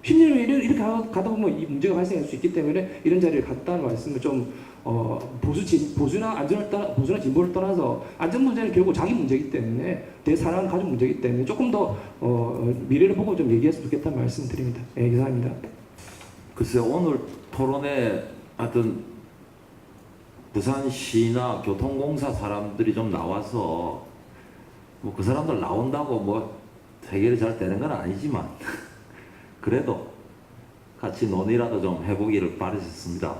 10년 후에 이렇게 가다 보면 이 문제가 발생할 수 있기 때문에 이런 자리를 갖다는 말씀을 좀 보수나 진보를 떠나서 안전 문제는 결국 자기 문제이기 때문에 내 사람 가족 문제이기 때문에 조금 더 미래를 보고 좀 얘기했으면 좋겠다는 말씀드립니다. 네, 이상입니다. 글쎄요, 오늘 토론에 하여튼 부산시나 교통공사 사람들이 좀 나와서 뭐 그 사람들 나온다고 뭐 해결이 잘 되는 건 아니지만 그래도 같이 논의라도 좀 해보기를 바라셨습니다.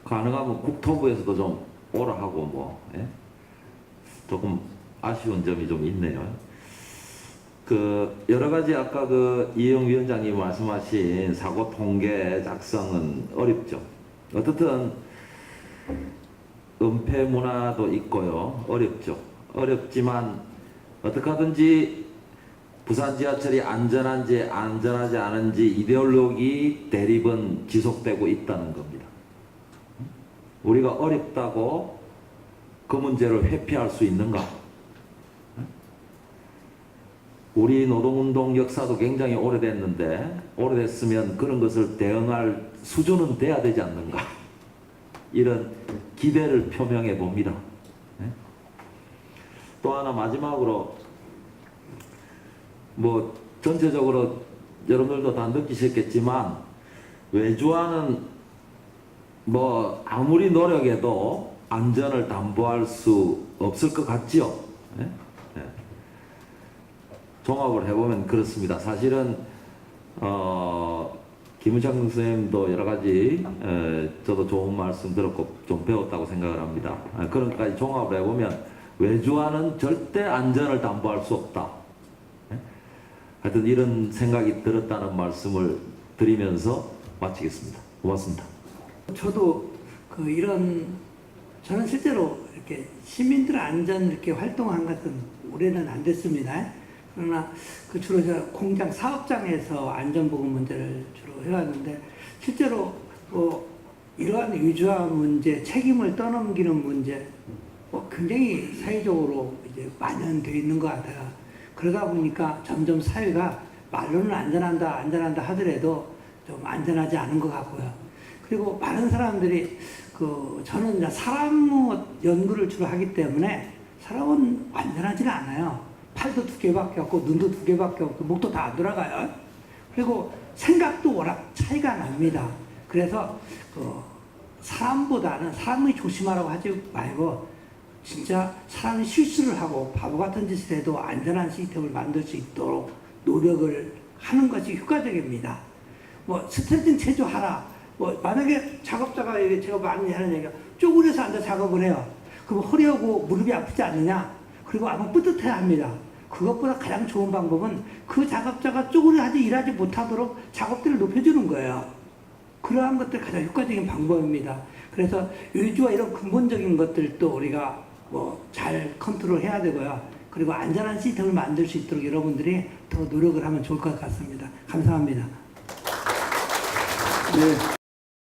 가능하면 국토부에서도 좀 오라 하고 뭐 조금 아쉬운 점이 좀 있네요. 그 여러 가지 아까 그 이영 위원장님 말씀하신 사고 통계 작성은 어렵죠. 어떻든 은폐 문화도 있고요. 어렵죠. 어렵지만 어떻게 하든지 부산 지하철이 안전한지 안전하지 않은지 이데올로기 대립은 지속되고 있다는 겁니다. 우리가 어렵다고 그 문제를 회피할 수 있는가? 우리 노동운동 역사도 굉장히 오래됐으면 그런 것을 대응할 수준은 돼야 되지 않는가? 이런 기대를 표명해 봅니다. 또 하나 마지막으로 뭐 전체적으로 여러분들도 다 느끼셨겠지만 외주화는 뭐 아무리 노력해도 안전을 담보할 수 없을 것 같지요. 종합을 해보면 그렇습니다. 사실은 김우창 선생님도 여러 가지 저도 좋은 말씀 들었고 좀 배웠다고 생각을 합니다. 그런까지 종합을 해보면 외주화는 절대 안전을 담보할 수 없다. 하여튼 이런 생각이 들었다는 말씀을 드리면서 마치겠습니다. 고맙습니다. 저도 저는 실제로 이렇게 시민들 안전 이렇게 활동한 것은 올해는 안 됐습니다. 그러나 주로 저 공장 사업장에서 안전보건 문제를 주로 해왔는데 실제로 이러한 위주화 문제, 책임을 떠넘기는 문제 굉장히 사회적으로 이제 만연되어 있는 것 같아요. 그러다 보니까 점점 사회가 말로는 안전한다 하더라도 좀 안전하지 않은 것 같고요. 그리고 많은 사람들이 저는 이제 사람 연구를 주로 하기 때문에 사람은 안전하지가 않아요. 팔도 2개밖에 없고 눈도 2개밖에 없고 목도 다 안 돌아가요. 그리고 생각도 워낙 차이가 납니다. 그래서 사람보다는 사람이 조심하라고 하지 말고 진짜 사람이 실수를 하고 바보 같은 짓을 해도 안전한 시스템을 만들 수 있도록 노력을 하는 것이 효과적입니다. 뭐 스트레칭 체조하라. 뭐 만약에 작업자가 제가 많이 하는 얘기가 쪼그려서 앉아 작업을 해요. 그럼 허리하고 무릎이 아프지 않느냐? 그리고 아마 뿌듯해야 합니다. 그것보다 가장 좋은 방법은 그 작업자가 쪼그려 일하지 못하도록 작업대를 높여주는 거예요. 그러한 것들이 가장 효과적인 방법입니다. 그래서 외주와 이런 근본적인 것들도 우리가 잘 컨트롤해야 되고요. 그리고 안전한 시스템을 만들 수 있도록 여러분들이 더 노력을 하면 좋을 것 같습니다. 감사합니다. 네.